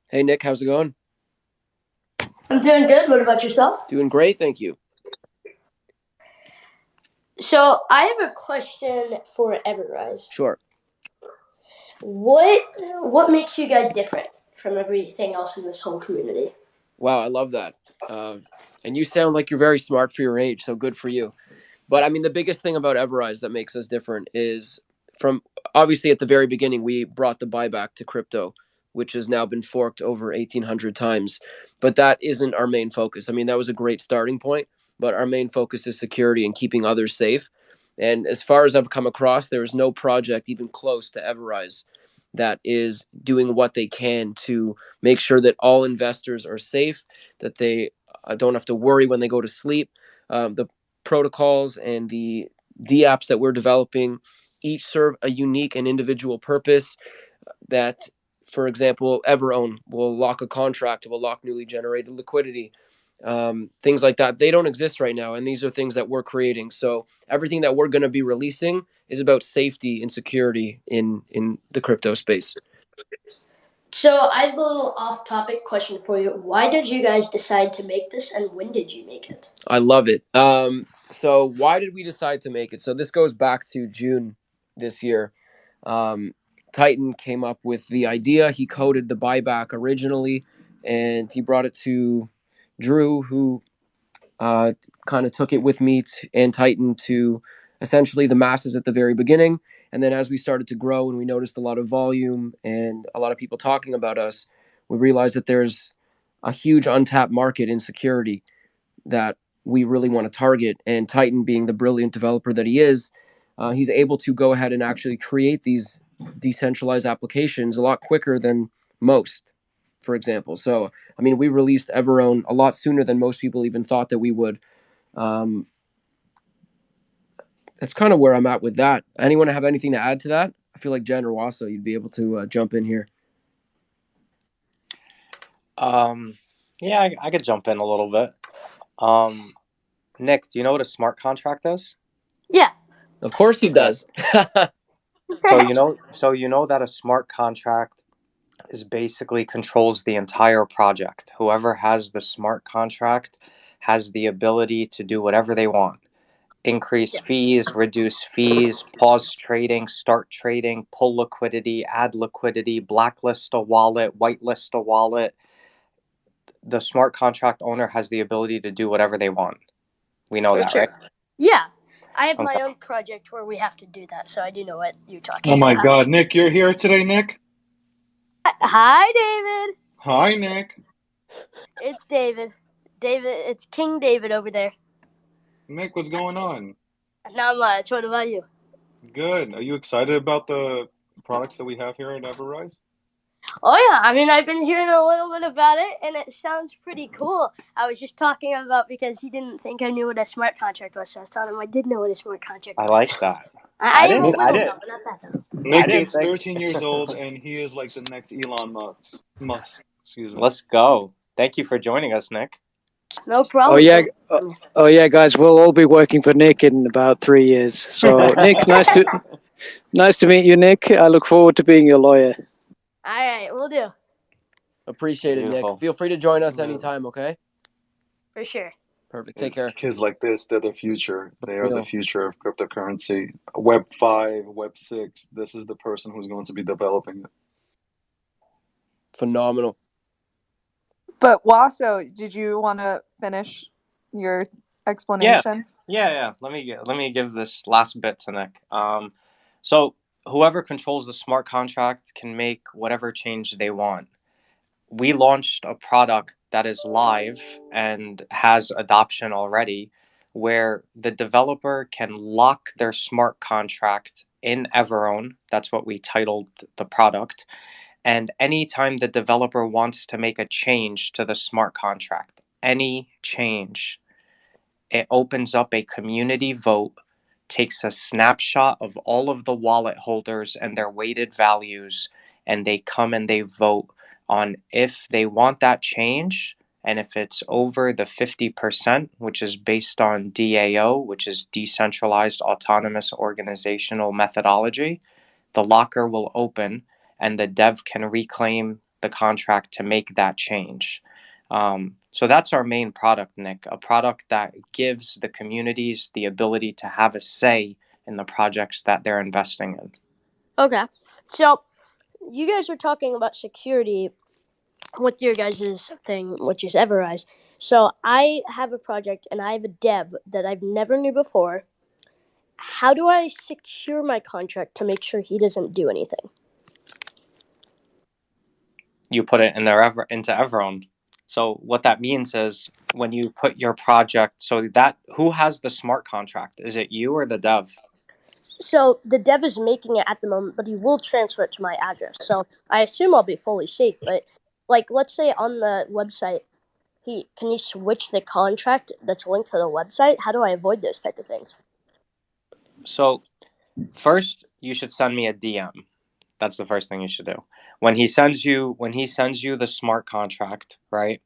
Hey, Nick, how's it going? I'm doing good. What about yourself? Doing great, thank you. So I have a question for EverRise. Sure. What makes you guys different from everything else in this whole community? Wow, I love that. And you sound like you're very smart for your age, so good for you. But I mean, the biggest thing about EverRise that makes us different is from obviously at the very beginning, we brought the buyback to crypto, which has now been forked over 1,800 times. But that isn't our main focus. I mean, that was a great starting point, but our main focus is security and keeping others safe. And as far as I've come across, there is no project even close to EverRise that is doing what they can to make sure that all investors are safe, that they don't have to worry when they go to sleep. The protocols and the DApps that we're developing each serve a unique and individual purpose. That, for example, EverOwn will lock a contract, will lock newly generated liquidity, things like that. They don't exist right now, and these are things that we're creating. So everything that we're going to be releasing is about safety and security in the crypto space. So I have a little off-topic question for you. Why did you guys decide to make this, and when did you make it? I love it. So why did we decide to make it? So this goes back to June this year. Titan came up with the idea. He coded the buyback originally, and he brought it to Drew, who kind of took it with me and Titan to essentially the masses at the very beginning. And then as we started to grow and we noticed a lot of volume and a lot of people talking about us, we realized that there's a huge untapped market in security that we really want to target. And Titan, being the brilliant developer that he is, he's able to go ahead and actually create these decentralized applications a lot quicker than most, for example. So, I mean, we released EverOwn a lot sooner than most people even thought that we would. That's kind of where I'm at with that. Anyone have anything to add to that? I feel like Jen or Wasso, you'd be able to jump in here. Yeah, I could jump in a little bit. Nick, do you know what a smart contract is? Yeah. Of course he does. So you know that a smart contract is basically controls the entire project. Whoever has the smart contract has the ability to do whatever they want. Increase fees, reduce fees, pause trading, start trading, pull liquidity, add liquidity, blacklist a wallet, whitelist a wallet. The smart contract owner has the ability to do whatever they want. We know that, right? Yeah. I have my own project where we have to do that, so I do know what you're talking about. Oh my God, Nick, you're here today, Nick? Hi, David. Hi, Nick. It's David. It's King David over there. Nick, what's going on? Not much. What about you? Good. Are you excited about the products that we have here at EverRise? Oh, yeah. I mean, I've been hearing a little bit about it, and it sounds pretty cool. I was just talking about because he didn't think I knew what a smart contract was, so I was telling him I did know what a smart contract was. I like that. I am a little dumb, but not that dumb. Nick is 13 years old, and he is like the next Elon Musk. Excuse me. Let's go. Thank you for joining us, Nick. No problem. Oh yeah, guys, we'll all be working for Nick in about 3 years. So Nick, nice to meet you, Nick. I look forward to being your lawyer. All right, we'll do. Appreciate it, Nick. Feel free to join us anytime, okay? For sure. Perfect. Take care. Kids like this, they're the future. They are the future of cryptocurrency. Web 5, Web 6, this is the person who's going to be developing it. Phenomenal. But Wasso, did you want to finish your explanation? Yeah. Let me give this last bit to Nick. So whoever controls the smart contract can make whatever change they want. We launched a product that is live and has adoption already, where the developer can lock their smart contract in EverOwn. That's what we titled the product. And anytime the developer wants to make a change to the smart contract, any change, it opens up a community vote, takes a snapshot of all of the wallet holders and their weighted values, and they come and they vote on if they want that change And if it's over the 50%, which is based on DAO, which is Decentralized Autonomous Organizational Methodology, the locker will open and the dev can reclaim the contract to make that change. So that's our main product, Nick, a product that gives the communities the ability to have a say in the projects that they're investing in. Okay. So you guys are talking about security with your guys' thing, which is EverRise. So I have a project and I have a dev that I've never knew before. How do I secure my contract to make sure he doesn't do anything? You put it into Everown. So what that means is when you put your project, so that who has the smart contract? Is it you or the dev? So the dev is making it at the moment, but he will transfer it to my address. So I assume I'll be fully safe. But like, let's say on the website, can he switch the contract that's linked to the website? How do I avoid those type of things? So first, you should send me a DM. That's the first thing you should do. When he sends you the smart contract, right?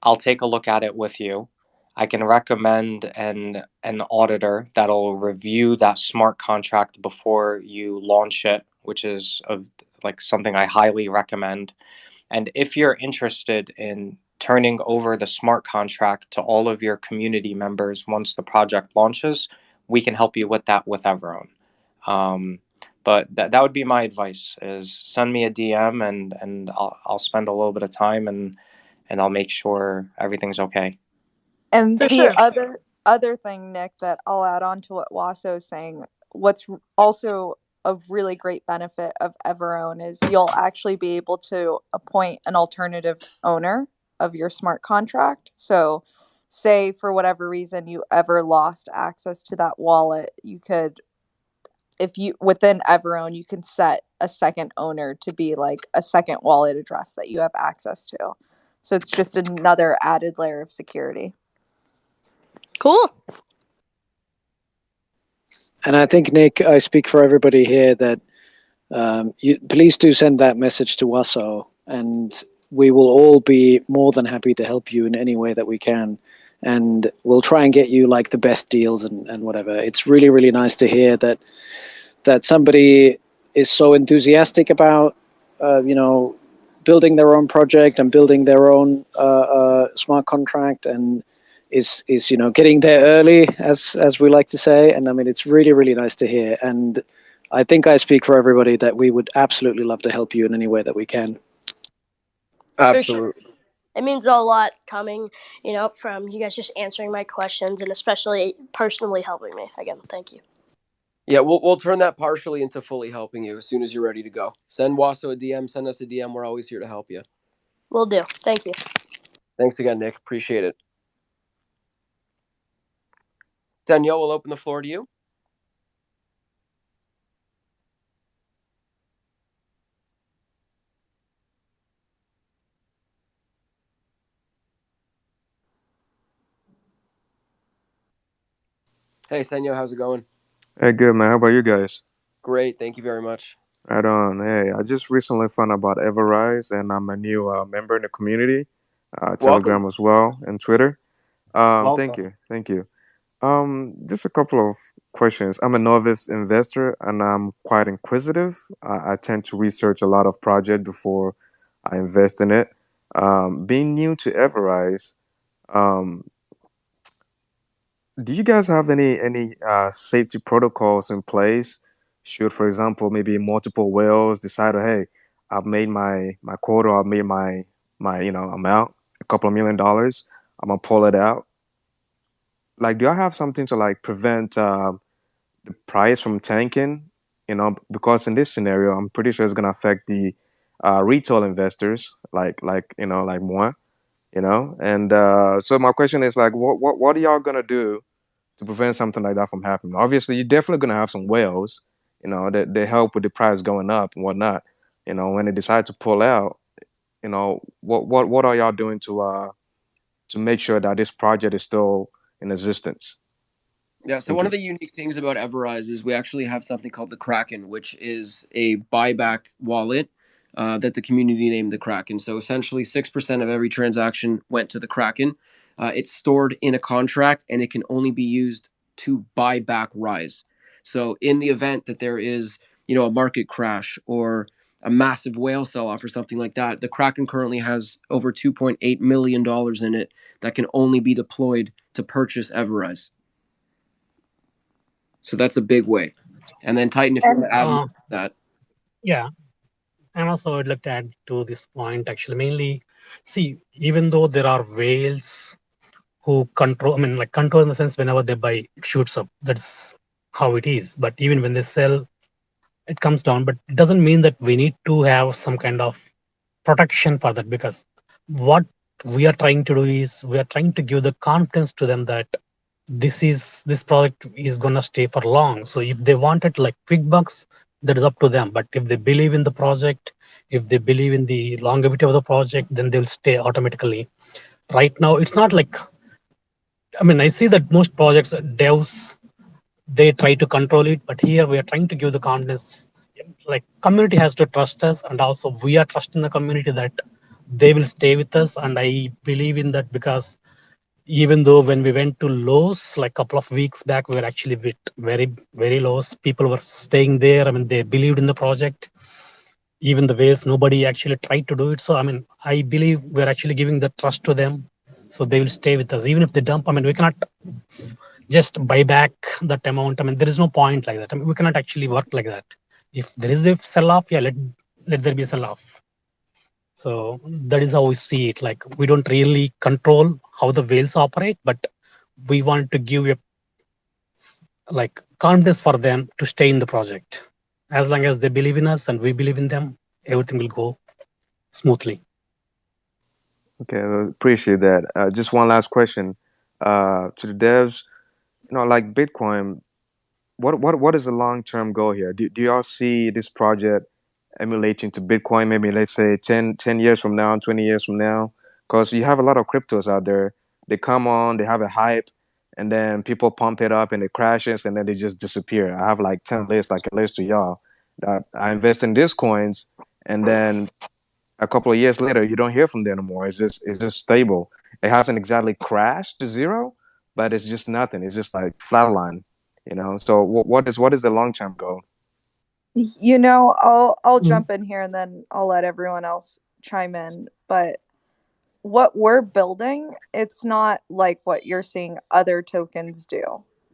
I'll take a look at it with you. I can recommend an auditor that'll review that smart contract before you launch it, which is like something I highly recommend. And if you're interested in turning over the smart contract to all of your community members once the project launches, we can help you with that with Everown. But that would be my advice: is send me a DM and I'll spend a little bit of time and I'll make sure everything's okay. And For the sure. other thing, Nick, that I'll add on to what Waso is saying, what's also a really great benefit of EverOwn is you'll actually be able to appoint an alternative owner of your smart contract. So say for whatever reason you ever lost access to that wallet, you could, if you within EverOwn, you can set a second owner to be like a second wallet address that you have access to. So it's just another added layer of security. Cool. And I think, Nick, I speak for everybody here that you please do send that message to Waso, and we will all be more than happy to help you in any way that we can. And we'll try and get you like the best deals and whatever. It's really, really nice to hear that somebody is so enthusiastic about, building their own project and building their own smart contract, and is getting there early, as we like to say. And I mean, it's really, really nice to hear. And I think I speak for everybody that we would absolutely love to help you in any way that we can. Absolutely. Sure. It means a lot coming, from you guys just answering my questions and especially personally helping me. Again, thank you. Yeah, we'll turn that partially into fully helping you as soon as you're ready to go. Send Waso a DM, send us a DM. We're always here to help you. Will do. Thank you. Thanks again, Nick. Appreciate it. Danielle, we'll open the floor to you. Hey, Senyo, how's it going? Hey, good man. How about you guys? Great, thank you very much. Right on. Hey, I just recently found out about EverRise, and I'm a new member in the community, Telegram Welcome. as well, and Twitter. Thank Welcome. you. Just a couple of questions. I'm a novice investor, and I'm quite inquisitive. I tend to research a lot of projects before I invest in it. Being new to EverRise, um, do you guys have any safety protocols in place? Should, for example, maybe multiple whales decide, oh, hey, I've made my quota, I've made my amount, a couple of $1 million, I'm gonna pull it out. Like, do I have something to like prevent the price from tanking? Because in this scenario, I'm pretty sure it's gonna affect the retail investors, like moi. And so my question is like, what are y'all gonna do to prevent something like that from happening? Obviously, you're definitely going to have some whales, that they help with the price going up and whatnot. When they decide to pull out, what are y'all doing to make sure that this project is still in existence? Yeah, so Thank one you. of the unique things about EverRise is we actually have something called the Kraken, which is a buyback wallet. that the community named the Kraken. So essentially 6% of every transaction went to the Kraken. It's stored in a contract, and it can only be used to buy back Rise. So in the event that there is, a market crash or a massive whale sell-off or something like that, the Kraken currently has over $2.8 million in it that can only be deployed to purchase EverRise. So that's a big way. And then Titan, if you want to add more to that. Yeah. And also I'd like to add to this point, actually, mainly, see, even though there are whales who control, control in the sense whenever they buy, it shoots up. That's how it is. But even when they sell, it comes down. But it doesn't mean that we need to have some kind of protection for that, because what we are trying to do is we are trying to give the confidence to them that this product is gonna stay for long. So if they want it like quick bucks, that is up to them. But if they believe in the project, if they believe in the longevity of the project, then they'll stay automatically. Right now, it's not like, I see that most projects, devs, they try to control it, but here we are trying to give the confidence. Like community has to trust us, and also we are trusting the community that they will stay with us. And I believe in that, because even though when we went to lows like a couple of weeks back, we were actually with very, very lows. People were staying there. They believed in the project. Even the ways nobody actually tried to do it. So, I believe we're actually giving the trust to them. So they will stay with us. Even if they dump, we cannot just buy back that amount. There is no point like that. We cannot actually work like that. If there is a sell-off, yeah, let there be a sell-off. So that is how we see it. Like, we don't really control how the whales operate, but we want to give a confidence for them to stay in the project. As long as they believe in us and we believe in them, everything will go smoothly. Okay, well, appreciate that. Just one last question to the devs. Like Bitcoin, what is the long term goal here? Do y'all see this project emulating to Bitcoin? Maybe let's say 10 years from now, 20 years from now, because you have a lot of cryptos out there. They come on, they have a hype, and then people pump it up and it crashes, and then they just disappear. I have like 10 lists, like a list to y'all that I invest in these coins, and then a couple of years later, you don't hear from them anymore. It's just stable. It hasn't exactly crashed to zero, but it's just nothing. It's just like flatline, So what is the long term goal? I'll jump in here and then I'll let everyone else chime in. But what we're building, it's not like what you're seeing other tokens do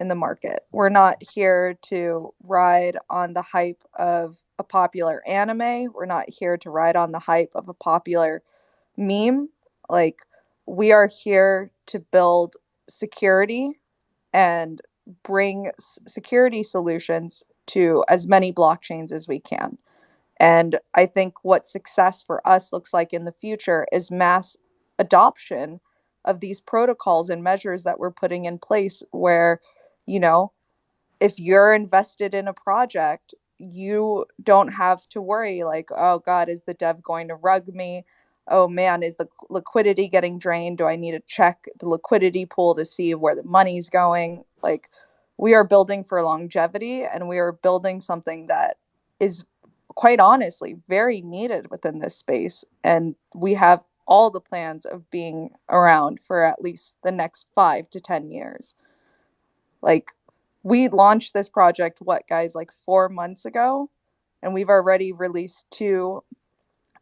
in the market. We're not here to ride on the hype of a popular anime. We're not here to ride on the hype of a popular meme. Like, we are here to build security and bring security solutions to as many blockchains as we can. And I think what success for us looks like in the future is mass adoption of these protocols and measures that we're putting in place where, if you're invested in a project, you don't have to worry like, oh God, is the dev going to rug me? Oh man, is the liquidity getting drained? Do I need to check the liquidity pool to see where the money's going? Like, we are building for longevity, and we are building something that is quite honestly very needed within this space. And we have all the plans of being around for at least the next 5 to 10 years. Like, we launched this project, like 4 months ago, and we've already released 2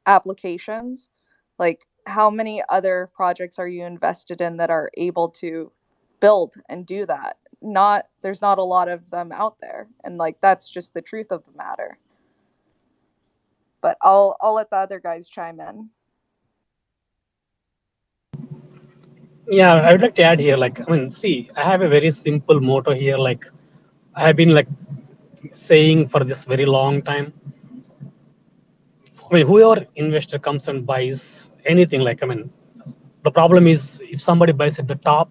applications. Like, how many other projects are you invested in that are able to build and do that? There's not a lot of them out there. And like, that's just the truth of the matter. But I'll let the other guys chime in. Yeah, I would like to add here, I have a very simple motto here. Like, I have been saying for this very long time. Whoever investor comes and buys anything, the problem is if somebody buys at the top,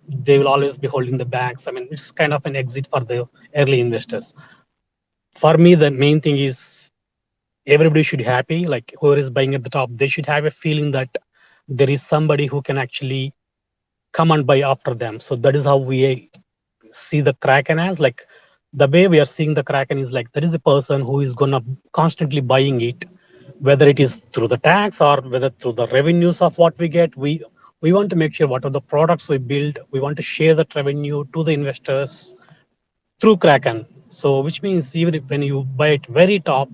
they will always be holding the bags. It's kind of an exit for the early investors. For me, the main thing is everybody should be happy. Like, whoever is buying at the top, they should have a feeling that there is somebody who can actually come and buy after them. So that is how we see the Kraken as. Like, the way we are seeing the Kraken is like, there is a person who is gonna constantly buying it, whether it is through the tax or whether through the revenues of what we get, we want to make sure what are the products we build, we want to share that revenue to the investors through Kraken. So which means even if when you buy it very top,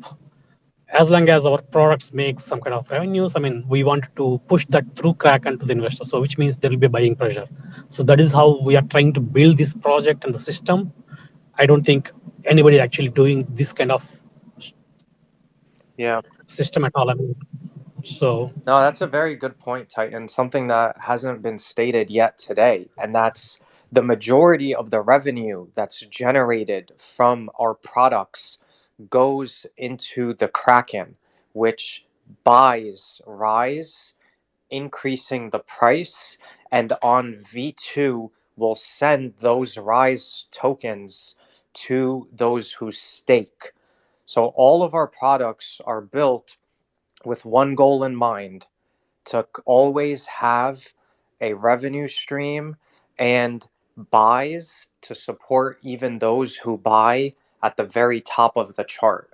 as long as our products make some kind of revenues, I mean, we want to push that through Kraken to the investor. So which means there will be buying pressure. So that is how we are trying to build this project and the system. I don't think anybody actually doing this kind of system at all. I mean, so No, that's a very good point, Titan. Something that hasn't been stated yet today, and that's the majority of the revenue that's generated from our products goes into the Kraken, which buys Rise, increasing the price, and on V2 will send those Rise tokens to those who stake. So all of our products are built with one goal in mind, to always have a revenue stream and buys to support even those who buy at the very top of the chart.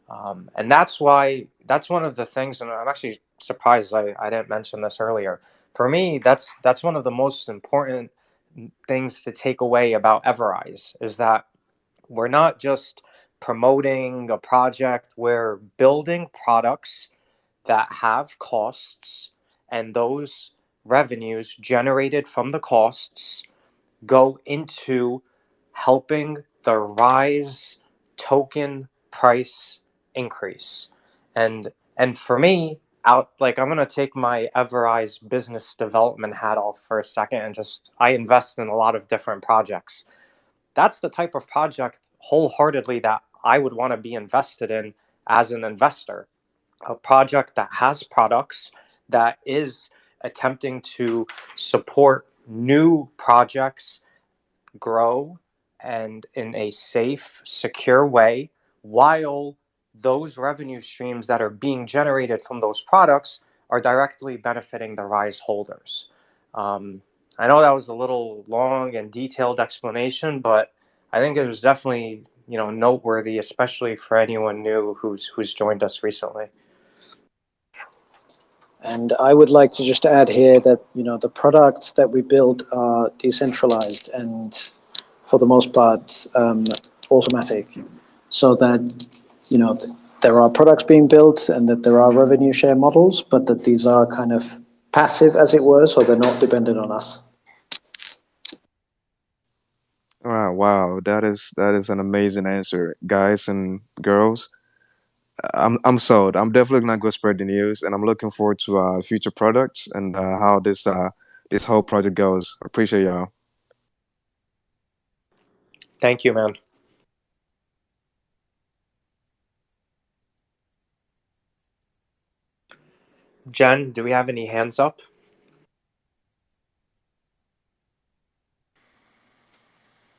And that's one of the things, and I'm actually surprised I didn't mention this earlier. For me, that's one of the most important things to take away about EverRise, is that we're not just promoting a project, we're building products that have costs, and those revenues generated from the costs go into helping the Rise token price increase. And for me, I'm gonna take my EverRise business development hat off for a second, and just, I invest in a lot of different projects. That's the type of project wholeheartedly that I would want to be invested in as an investor. A project that has products, that is attempting to support new projects grow and in a safe, secure way, while those revenue streams that are being generated from those products are directly benefiting the Rise holders. I know that was a little long and detailed explanation, but I think it was definitely, noteworthy, especially for anyone new who's joined us recently. And I would like to just add here that, the products that we build are decentralized and for the most part automatic, so that, there are products being built and that there are revenue share models, but that these are kind of passive, as it were, so they're not dependent on us. All right, wow, that is an amazing answer, guys and girls. I'm sold. I'm definitely gonna go spread the news, and I'm looking forward to future products and how this whole project goes. Appreciate y'all. Thank you, man. Jen, do we have any hands up?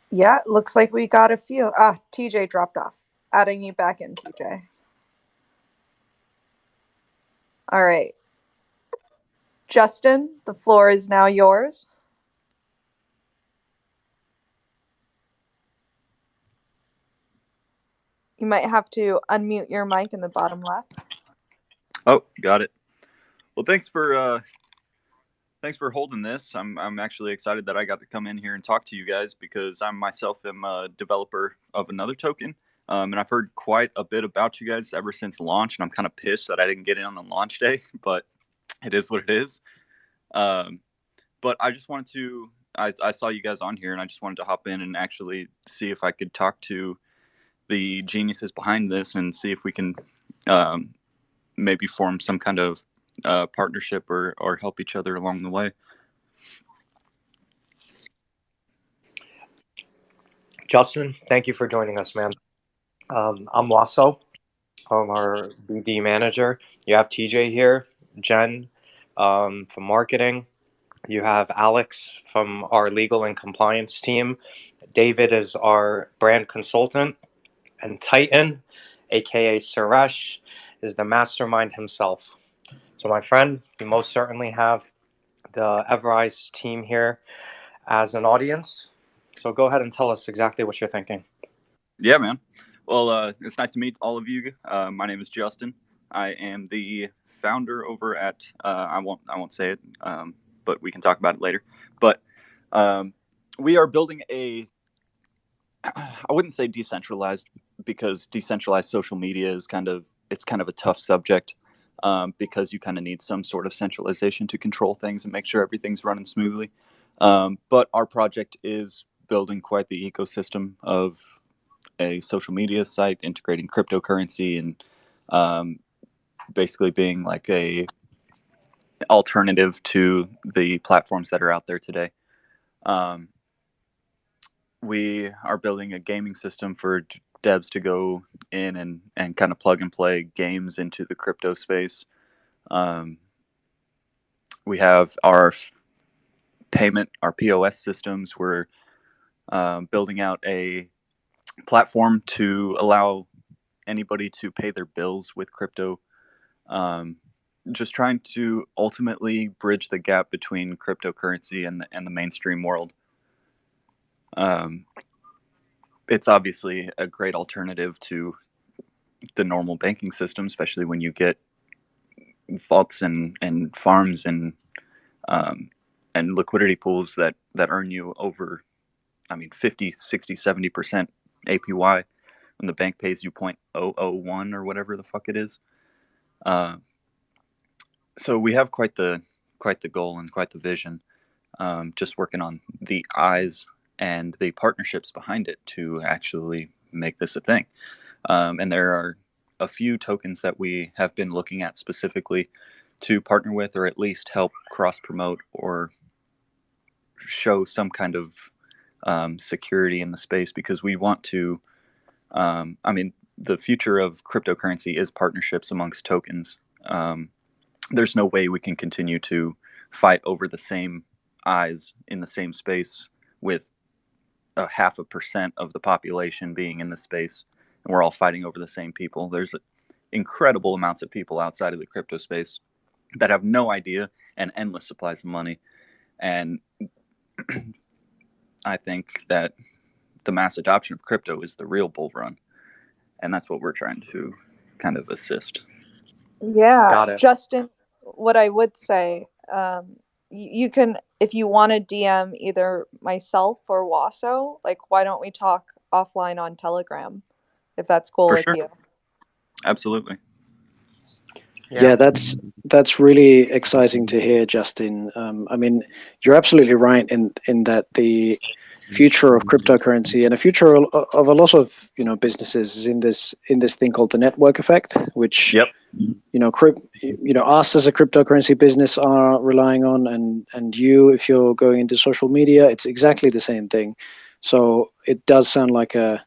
Yeah, looks like we got a few. TJ dropped off. Adding you back in, TJ. All right. Justin, the floor is now yours. You might have to unmute your mic in the bottom left. Oh, got it. Well, thanks for holding this. I'm actually excited that I got to come in here and talk to you guys, because I myself am a developer of another token, and I've heard quite a bit about you guys ever since launch, and I'm kind of pissed that I didn't get in on the launch day, but it is what it is. But I just wanted to, I saw you guys on here, and I just wanted to hop in and actually see if I could talk to the geniuses behind this and see if we can maybe form some kind of partnership or help each other along the way. Justin, thank you for joining us, man. I'm Lasso. I'm our BD manager. You have TJ here, Jen from marketing. You have Alex from our legal and compliance team. David is our brand consultant. And Titan, aka Suresh, is the mastermind himself. So, my friend, you most certainly have the EverRise team here as an audience. So go ahead and tell us exactly what you're thinking. Yeah, man. Well, it's nice to meet all of you. My name is Justin. I am the founder over at I won't say it, but we can talk about it later. But we are building a I wouldn't say decentralized, because decentralized social media is kind of a tough subject, because you kind of need some sort of centralization to control things and make sure everything's running smoothly. But our project is building quite the ecosystem of a social media site, integrating cryptocurrency, and basically being like a alternative to the platforms that are out there today. We are building a gaming system for devs to go in and kind of plug and play games into the crypto space. We have our payment, our POS systems. We're building out a platform to allow anybody to pay their bills with crypto. Just trying to ultimately bridge the gap between cryptocurrency and the mainstream world. It's obviously a great alternative to the normal banking system, especially when you get vaults and farms and liquidity pools that earn you over, 50, 60, 70% APY when the bank pays you 0.001 or whatever the fuck it is. So we have quite the goal and quite the vision. Just working on the eyes and the partnerships behind it to actually make this a thing. And there are a few tokens that we have been looking at specifically to partner with, or at least help cross promote or show some kind of security in the space, because we want to. The future of cryptocurrency is partnerships amongst tokens. There's no way we can continue to fight over the same eyes in the same space with 0.5% of the population being in the space, and we're all fighting over the same people. There's incredible amounts of people outside of the crypto space that have no idea, and endless supplies of money. And I think that the mass adoption of crypto is the real bull run, and that's what we're trying to kind of assist. Yeah, Got it. Justin, what I would say, you can, if you want to DM either myself or Wasso, like, why don't we talk offline on Telegram, if that's cool For with sure. you? Absolutely. Yeah, that's really exciting to hear, Justin. You're absolutely right in that the future of cryptocurrency and the future of a lot of businesses is in this thing called the network effect, which Yep. Us as a cryptocurrency business are relying on, and you, if you're going into social media, it's exactly the same thing. So it does sound like a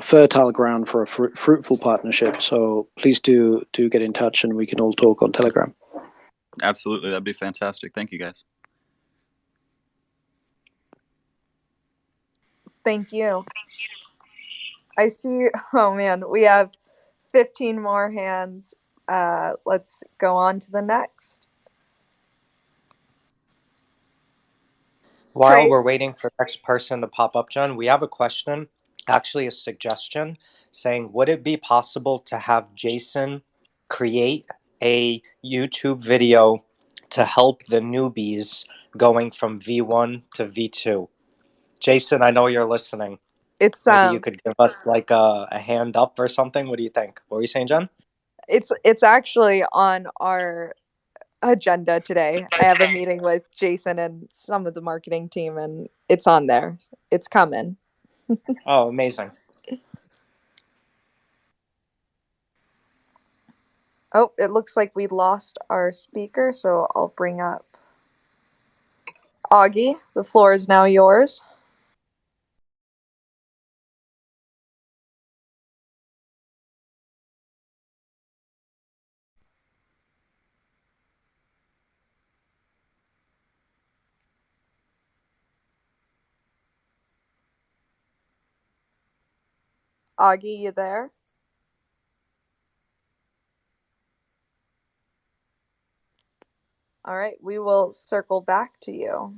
fertile ground for a fruitful partnership. So please do get in touch, and we can all talk on Telegram. Absolutely, that'd be fantastic. Thank you, guys. Thank you. I see. Oh man, we have 15 more hands. Let's go on to the next. While Trey? we're waiting for the next person to pop up, John, we have a question, actually a suggestion, saying, would it be possible to have Jason create a YouTube video to help the newbies going from V1 to V2? Jason, I know you're listening. It's Maybe you could give us like a hand up or something. What do you think? What were you saying, John? It's actually on our agenda today. I have a meeting with Jason and some of the marketing team, and it's on there. It's coming. Oh, amazing. Oh, it looks like we lost our speaker, so I'll bring up Augie. The floor is now yours. Augie, you there? All right, we will circle back to you.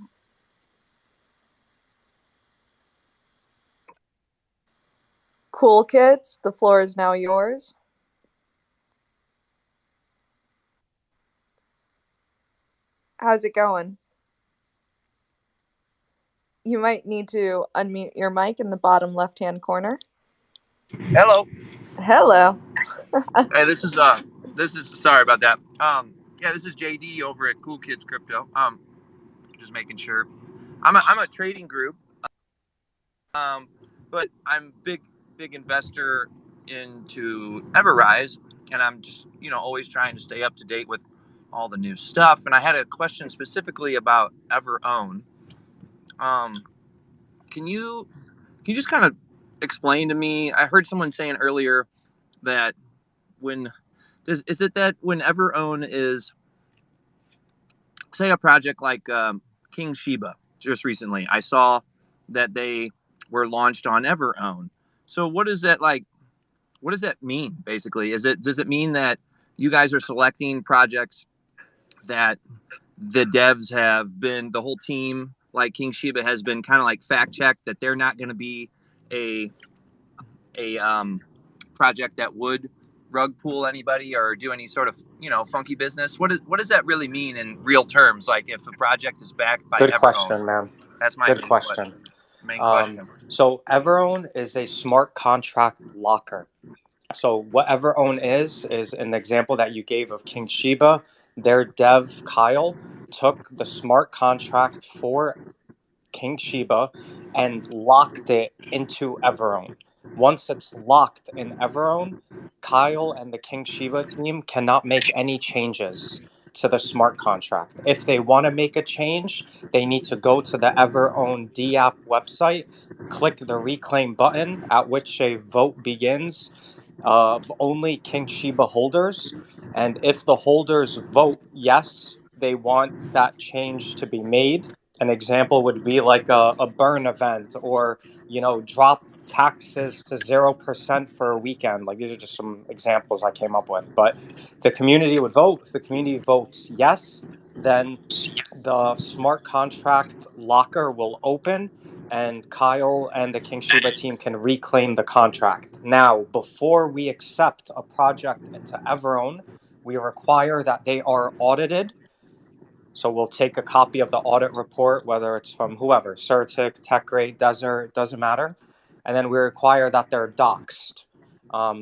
Cool Kids, the floor is now yours. How's it going? You might need to unmute your mic in the bottom left-hand corner. Hello. Hello. Hey, this is sorry about that. Yeah, this is JD over at Cool Kids Crypto. Just making sure. I'm a trading group. But I'm big investor into EverRise, and I'm just always trying to stay up to date with all the new stuff. And I had a question specifically about EverOwn. Can you just kind of explain to me? I heard someone saying earlier that is it that when EverOwn is, say, a project like King Shiba, just recently I saw that they were launched on EverOwn. So what is that like? What does that mean basically? Does it mean that you guys are selecting projects that the devs have been, the whole team like King Shiba has been kind of like fact checked that they're not going to be a project that would rug pull anybody or do any sort of funky business? What does that really mean in real terms? Like if a project is backed by Good EverOwn? question, man. That's my Good main question. question. So EverOwn is a smart contract locker. So what EverOwn is an example that you gave of King Shiba. Their dev Kyle took the smart contract for King Shiba and locked it into EverOwn. Once it's locked in EverOwn, Kyle and the King Shiba team cannot make any changes to the smart contract. If they want to make a change, they need to go to the EverOwn DApp website, click the reclaim button, at which a vote begins of only King Shiba holders. And if the holders vote yes, they want that change to be made. An example would be like a burn event, or drop taxes to 0% for a weekend. Like, these are just some examples I came up with. But the community would vote. If the community votes yes, then the smart contract locker will open and Kyle and the King Shiba team can reclaim the contract. Now, before we accept a project into EverOwn, we require that they are audited. So we'll take a copy of the audit report, whether it's from whoever, Certic, TechRate, Desert, doesn't matter. And then we require that they're doxed.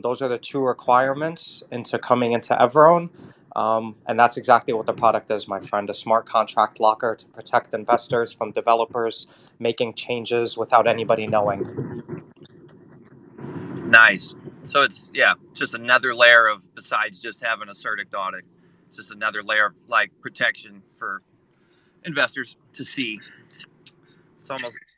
Those are the two requirements into coming into EverOwn. And that's exactly what the product is, my friend, a smart contract locker to protect investors from developers making changes without anybody knowing. Nice. So it's just another layer of, besides just having a Certic audit, it's just another layer of like protection for investors to see. It's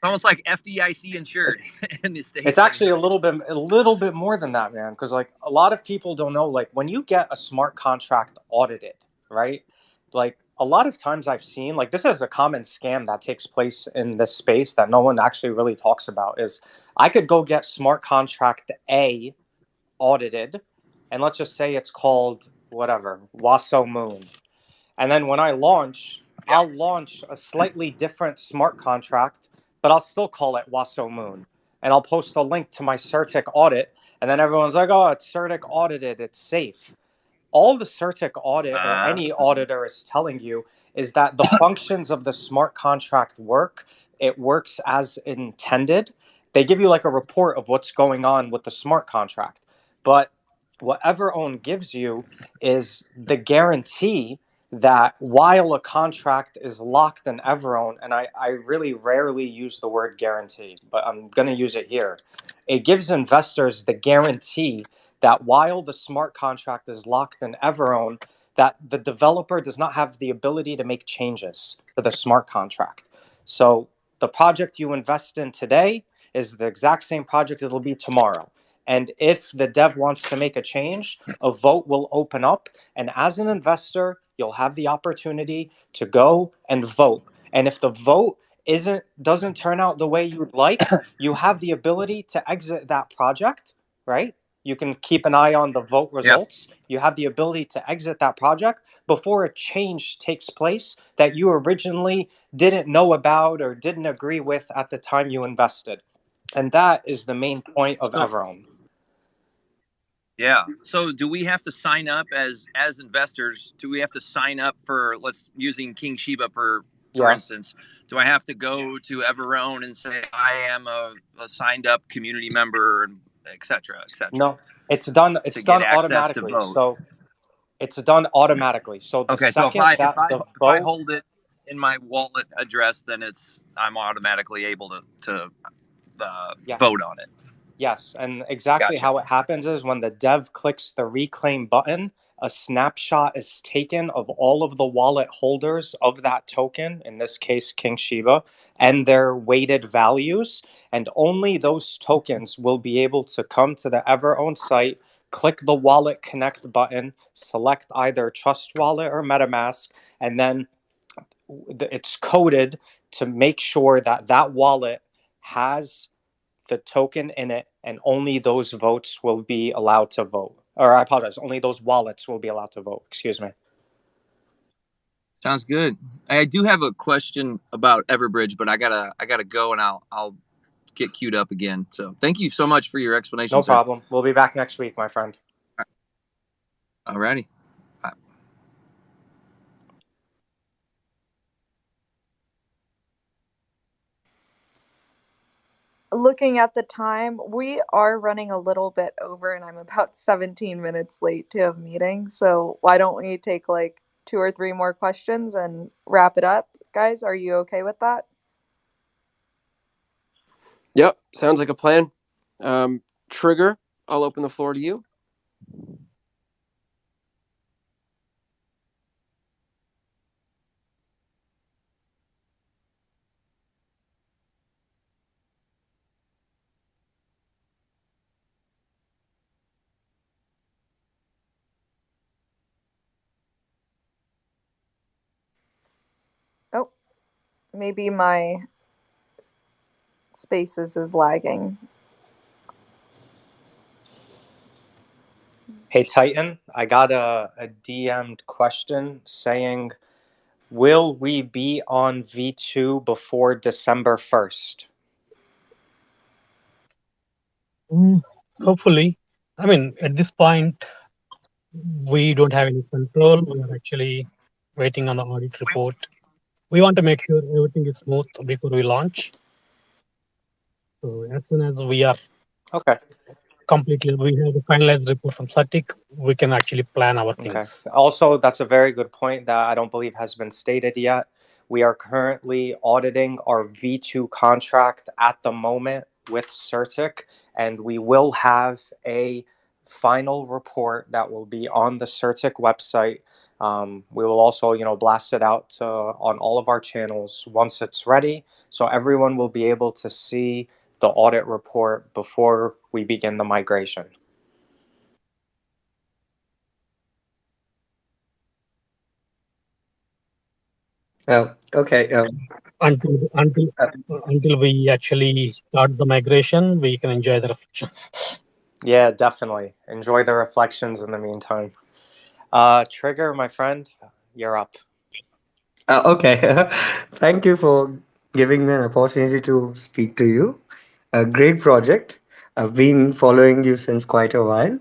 almost like FDIC insured in the States. It's actually a little bit more than that, man. Because like a lot of people don't know, like when you get a smart contract audited, right? Like a lot of times I've seen, like this is a common scam that takes place in this space that no one actually really talks about, is I could go get smart contract A audited, and let's just say it's called whatever, Wasso Moon. And then when I launch, I'll launch a slightly different smart contract, but I'll still call it Wasso Moon. And I'll post a link to my Certic audit. And then everyone's like, oh, it's Certic audited, it's safe. All the Certic audit or any auditor is telling you is that the functions of the smart contract work. It works as intended. They give you like a report of what's going on with the smart contract. But what EverOwn gives you is the guarantee that while a contract is locked in EverOwn, and I really rarely use the word guarantee, but I'm going to use it here. It gives investors the guarantee that while the smart contract is locked in EverOwn, that the developer does not have the ability to make changes to the smart contract. So the project you invest in today is the exact same project it'll be tomorrow. And if the dev wants to make a change, a vote will open up. And as an investor, you'll have the opportunity to go and vote. And if the vote doesn't turn out the way you'd like, you have the ability to exit that project, right? You can keep an eye on the vote results. Yep. You have the ability to exit that project before a change takes place that you originally didn't know about or didn't agree with at the time you invested. And that is the main point of EverOwn. Yeah. So do we have to sign up as investors? Do we have to sign up for, let's using King Shiba for Yeah. instance? Do I have to go to Everown and say I am a signed up community member, and et cetera, et cetera? No, it's done. To It's get done access to automatically. vote. So it's done automatically. So the Okay. So if second I that the if I vote, hold it in my wallet address, then I'm automatically able to yeah, vote on it. yes, and exactly Gotcha. how it happens is when the dev clicks the reclaim button, a snapshot is taken of all of the wallet holders of that token, in this case King Shiba, and their weighted values, and only those tokens will be able to come to the EverOwn site, click the wallet connect button, select either Trust Wallet or MetaMask, and then it's coded to make sure that that wallet has the token in it, and only those votes will be allowed to vote. Or I apologize, only those wallets will be allowed to vote. Excuse me. Sounds good. I do have a question about Everbridge, but I gotta go, and I'll get queued up again. So thank you so much for your explanation, No sir. problem. We'll be back next week, my friend. Alrighty. Bye. Looking at the time, we are running a little bit over, and I'm about 17 minutes late to a meeting. So why don't we take like 2 or 3 more questions and wrap it up? Guys, are you okay with that? Yep, sounds like a plan. Trigger, I'll open the floor to you. Oh, maybe my Spaces is lagging. Hey, Titan, I got a DM'd question saying, will we be on V2 before December 1st? Hopefully. I mean, at this point, we don't have any control. We are actually waiting on the audit report. We want to make sure everything is smooth before we launch. So as soon as we are Okay. completely, we have the finalized report from Satik, we can actually plan our Okay. things. Also, that's a very good point that I don't believe has been stated yet. We are currently auditing our V2 contract at the moment with Certic, and we will have a final report that will be on the Certic website. We will also, blast it out on all of our channels once it's ready, so everyone will be able to see the audit report before we begin the migration. Okay. Until we actually start the migration, we can enjoy the reflections. Yeah, definitely. Enjoy the reflections in the meantime. Trigger, my friend, you're up. Okay. Thank you for giving me an opportunity to speak to you. A great project. I've been following you since quite a while.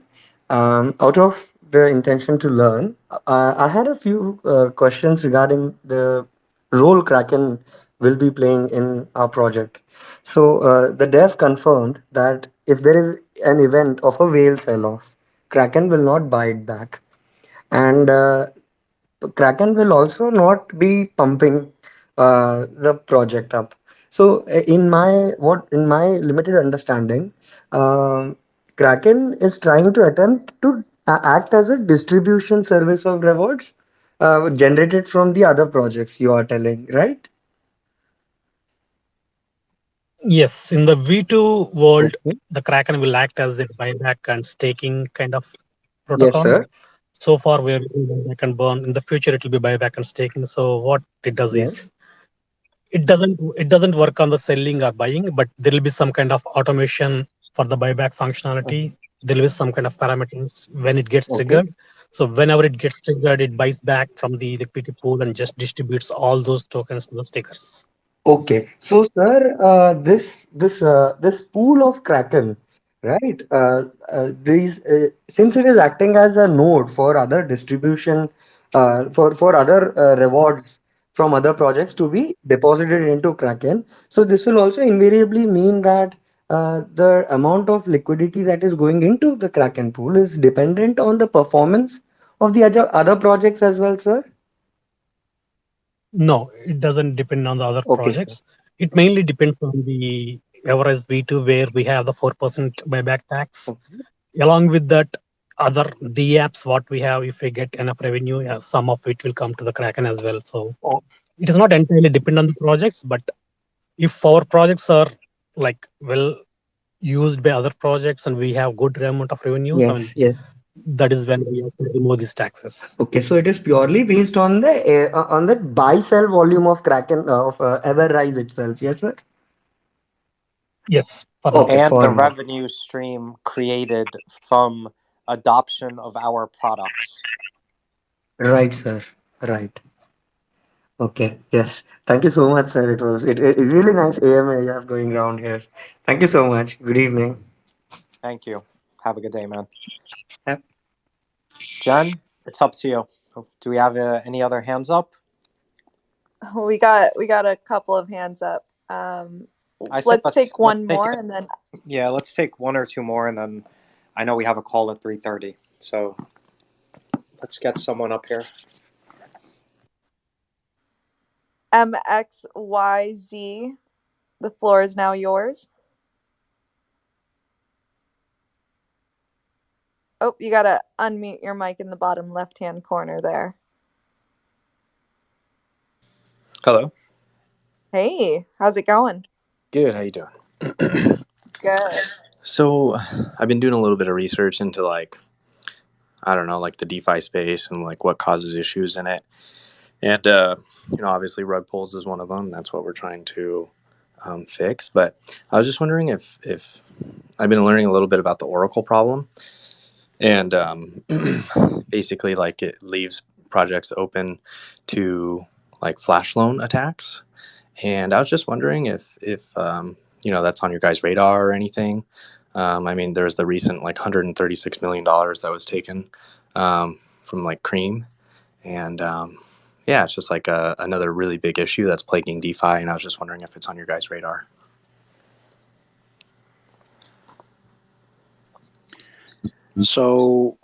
Out of the intention to learn, I had a few questions regarding the role Kraken will be playing in our project. So, the dev confirmed that if there is an event of a whale sell off, Kraken will not buy it back. And Kraken will also not be pumping the project up. So, in my limited understanding, Kraken is trying to attempt to act as a distribution service of rewards generated from the other projects. You are telling, right? Yes, in the V2 world, Okay. the Kraken will act as a buyback and staking kind of Yes, protocol. sir. So far, we're doing buyback and burn. In the future, it will be buyback and staking. So what it does is Yes. it doesn't work on the selling or buying, but there will be some kind of automation for the buyback functionality. There will be some kind of parameters when it gets Okay. triggered. So whenever it gets triggered, it buys back from the liquidity pool and just distributes all those tokens to the stakers. Okay. So, sir, this pool of Kraken, right? These Since it is acting as a node for other distribution, for other rewards from other projects to be deposited into Kraken. So this will also invariably mean that the amount of liquidity that is going into the Kraken pool is dependent on the performance of the other projects as well, sir. No, it doesn't depend on the other Okay, sir. projects. It mainly depends on the EverRise V2, where we have the 4% buyback tax. Along with that, other D apps, what we have, if we get enough revenue, yeah, some of it will come to the Kraken as well. So it is not entirely dependent on the projects, but if our projects are like well used by other projects and we have good amount of revenues, I mean, Yes, yes. that is when we have to remove these taxes. Okay, so it is purely based on the buy sell volume of Kraken of EverRise itself. Yes, sir. Yes, for Okay, now. And for the now. revenue stream created from adoption of our products. Right, sir. Right. Okay. Yes. Thank you so much, sir. It's really nice AMA you have going around here. Thank you so much. Good evening. Thank you. Have a good day, man. Yep. Jen, it's up to you. Do we have any other hands up? We got a couple of hands up. Let's take one more and then. Yeah, let's take one or two more, and then I know we have a call at 3:30. So let's get someone up here. MXYZ, the floor is now yours. Oh, you gotta unmute your mic in the bottom left-hand corner there. Hello. Hey, how's it going? Good. How you doing? Good. So, I've been doing a little bit of research into I don't know, like the DeFi space and like what causes issues in it. And obviously rug pulls is one of them. That's what we're trying to fix. But I was just wondering if I've been learning a little bit about the Oracle problem, and basically like it leaves projects open to like flash loan attacks. And I was just wondering if that's on your guys' radar or anything. I mean, there's the recent like $136 million that was taken from like Cream, and yeah, it's just like another really big issue that's plaguing DeFi. And I was just wondering if it's on your guys' radar. So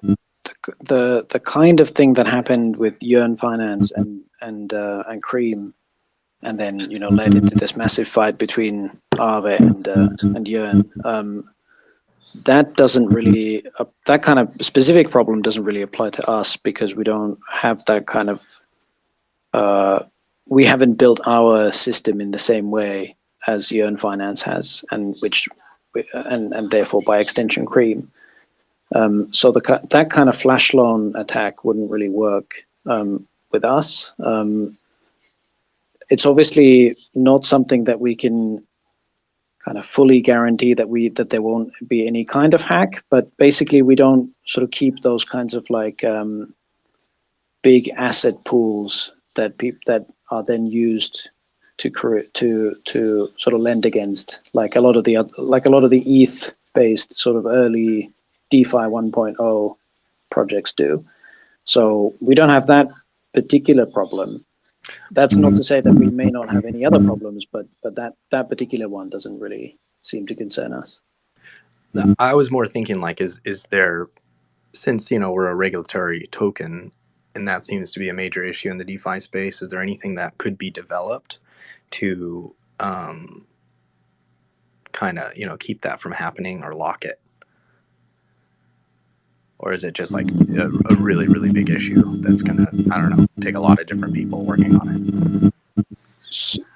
the kind of thing that happened with Yearn Finance and Cream, and then led into this massive fight between Aave and Yearn. That doesn't really that kind of specific problem doesn't really apply to us because we don't have that kind of we haven't built our system in the same way as Yearn Finance has, and therefore by extension Cream. So that kind of flash loan attack wouldn't really work with us. It's obviously not something that we can kind of fully guarantee that there won't be any kind of hack, but basically we don't sort of keep those kinds of like big asset pools that are then used to sort of lend against, like a lot of the ETH based sort of early DeFi 1.0 projects do. So we don't have that particular problem. That's not to say that we may not have any other problems, but that particular one doesn't really seem to concern us. I was more thinking like, is there, since we're a regulatory token, and that seems to be a major issue in the DeFi space, is there anything that could be developed to kind of keep that from happening or lock it? Or is it just like a really, really big issue that's going to, I don't know, take a lot of different people working on it?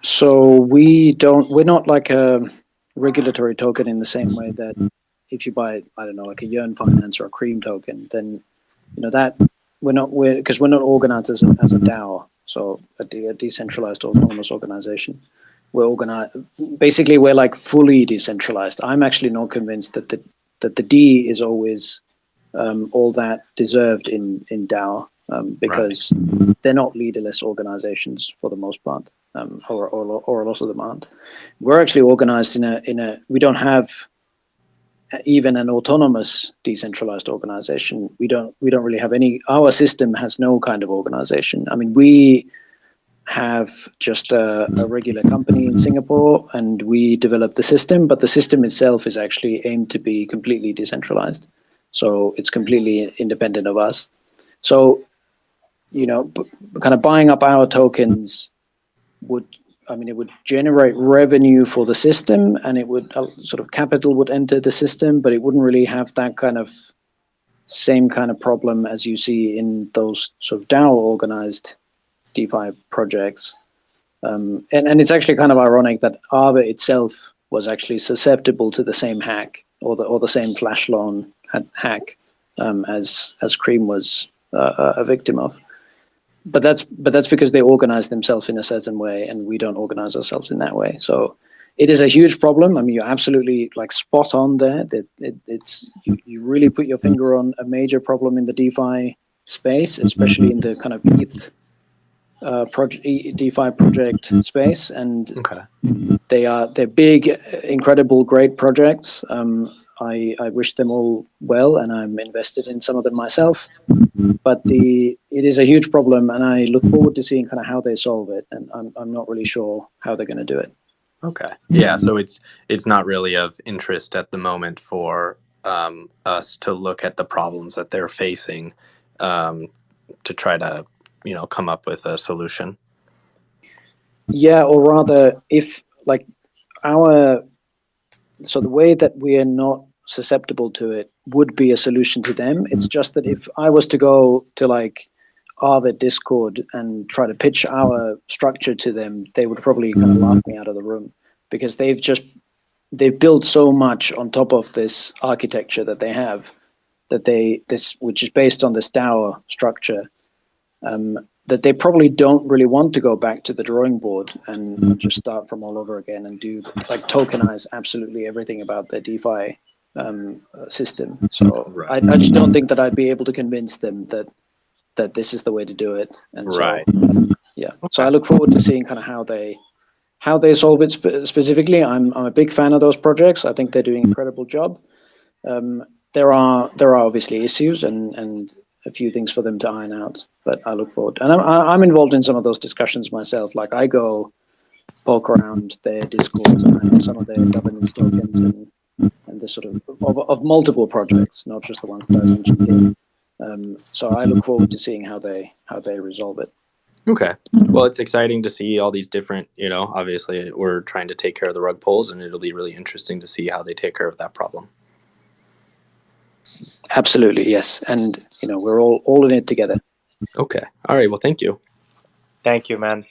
So we're not like a regulatory token in the same way that if you buy, I don't know, like a Yearn Finance or a Cream token, then that we're not organized as a DAO, so a decentralized autonomous organization. We're like fully decentralized. I'm actually not convinced that the D is always all that deserved in DAO, because they're not leaderless organizations for the most part, or a lot of them aren't. We're actually organized in a we don't have even an autonomous decentralized organization. We don't really have any. Our system has no kind of organization. I mean, we have just a regular company in Singapore, and we develop the system, but the system itself is actually aimed to be completely decentralized. So it's completely independent of us. So, kind of buying up our tokens would generate revenue for the system, and it would sort of capital would enter the system, but it wouldn't really have that kind of same kind of problem as you see in those sort of DAO organized DeFi projects. And it's actually kind of ironic that Aave itself was actually susceptible to the same hack or the same flash loan hack as Cream was a victim of. But that's because they organize themselves in a certain way, and we don't organize ourselves in that way. So it is a huge problem. I mean, you're absolutely spot on there. That you really put your finger on a major problem in the DeFi space, especially in the kind of ETH DeFi project space, and they're big, incredible, great projects. I wish them all well, and I'm invested in some of them myself. But it is a huge problem, and I look forward to seeing kind of how they solve it. And I'm not really sure how they're going to do it. Okay. Yeah. So it's not really of interest at the moment for us to look at the problems that they're facing to try to come up with a solution. Yeah, or rather, if so the way that we are not susceptible to it would be a solution to them. It's just that if I was to go to Aave Discord and try to pitch our structure to them, they would probably kind of laugh me out of the room, because they've built so much on top of this architecture that they have, which is based on this DAO structure, that they probably don't really want to go back to the drawing board and just start from all over again and do tokenize absolutely everything about their DeFi system. So I just don't think that I'd be able to convince them that this is the way to do it. And so, yeah. So I look forward to seeing kind of how they solve it specifically. I'm a big fan of those projects. I think they're doing an incredible job. There are obviously issues and a few things for them to iron out, but I look forward. And I'm involved in some of those discussions myself. I go poke around their discords and I know some of their governance tokens and the sort of multiple projects, not just the ones that I mentioned here. So I look forward to seeing how they resolve it. Okay. Well, it's exciting to see all these different, obviously we're trying to take care of the rug pulls, and it'll be really interesting to see how they take care of that problem. Absolutely, yes. And, we're all in it together. Okay. All right. Well, thank you. Thank you, man.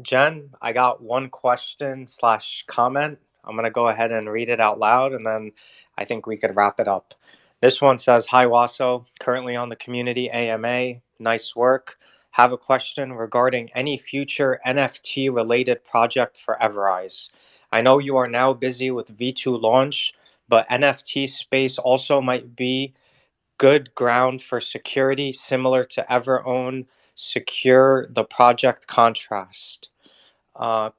Jen, I got one question/comment. I'm going to go ahead and read it out loud, and then I think we could wrap it up. This one says, "Hi, Waso. Currently on the community AMA. Nice work. Have a question regarding any future NFT-related project for EverRise. I know you are now busy with V2 launch, but NFT space also might be good ground for security, similar to EverOwn secure the project contracts. I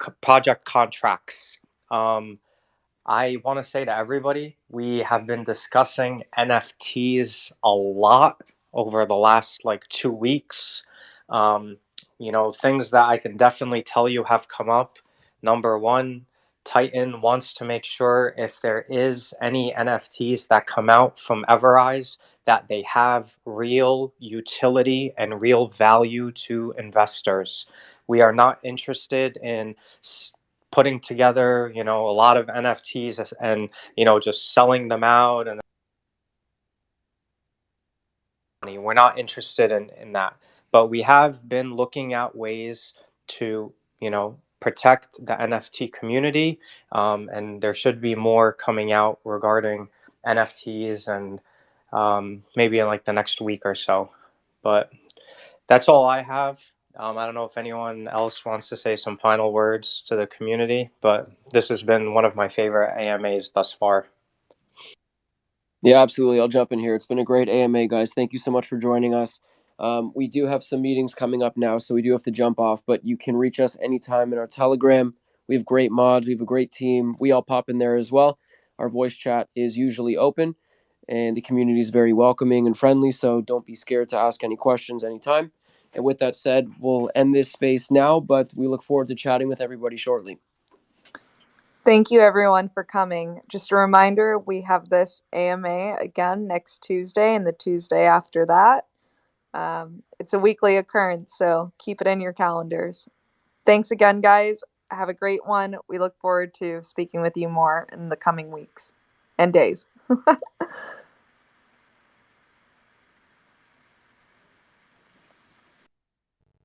want to say to everybody, we have been discussing NFTs a lot over the last 2 weeks. Things that I can definitely tell you have come up. Number one, Titan wants to make sure if there is any NFTs that come out from EverRise, that they have real utility and real value to investors. We are not interested in putting together, a lot of NFTs and, just selling them out. And we're not interested in that. But we have been looking at ways to, protect the NFT community. And there should be more coming out regarding NFTs and maybe in the next week or so. But that's all I have. I don't know if anyone else wants to say some final words to the community, but this has been one of my favorite AMAs thus far. Yeah, absolutely. I'll jump in here. It's been a great AMA, guys. Thank you so much for joining us. We do have some meetings coming up now, so we do have to jump off, but you can reach us anytime in our Telegram. We have great mods. We have a great team. We all pop in there as well. Our voice chat is usually open, and the community is very welcoming and friendly, so don't be scared to ask any questions anytime. And with that said, we'll end this space now, but we look forward to chatting with everybody shortly. Thank you, everyone, for coming. Just a reminder, we have this AMA again next Tuesday and the Tuesday after that. It's a weekly occurrence, so keep it in your calendars. Thanks again, guys. Have a great one. We look forward to speaking with you more in the coming weeks and days.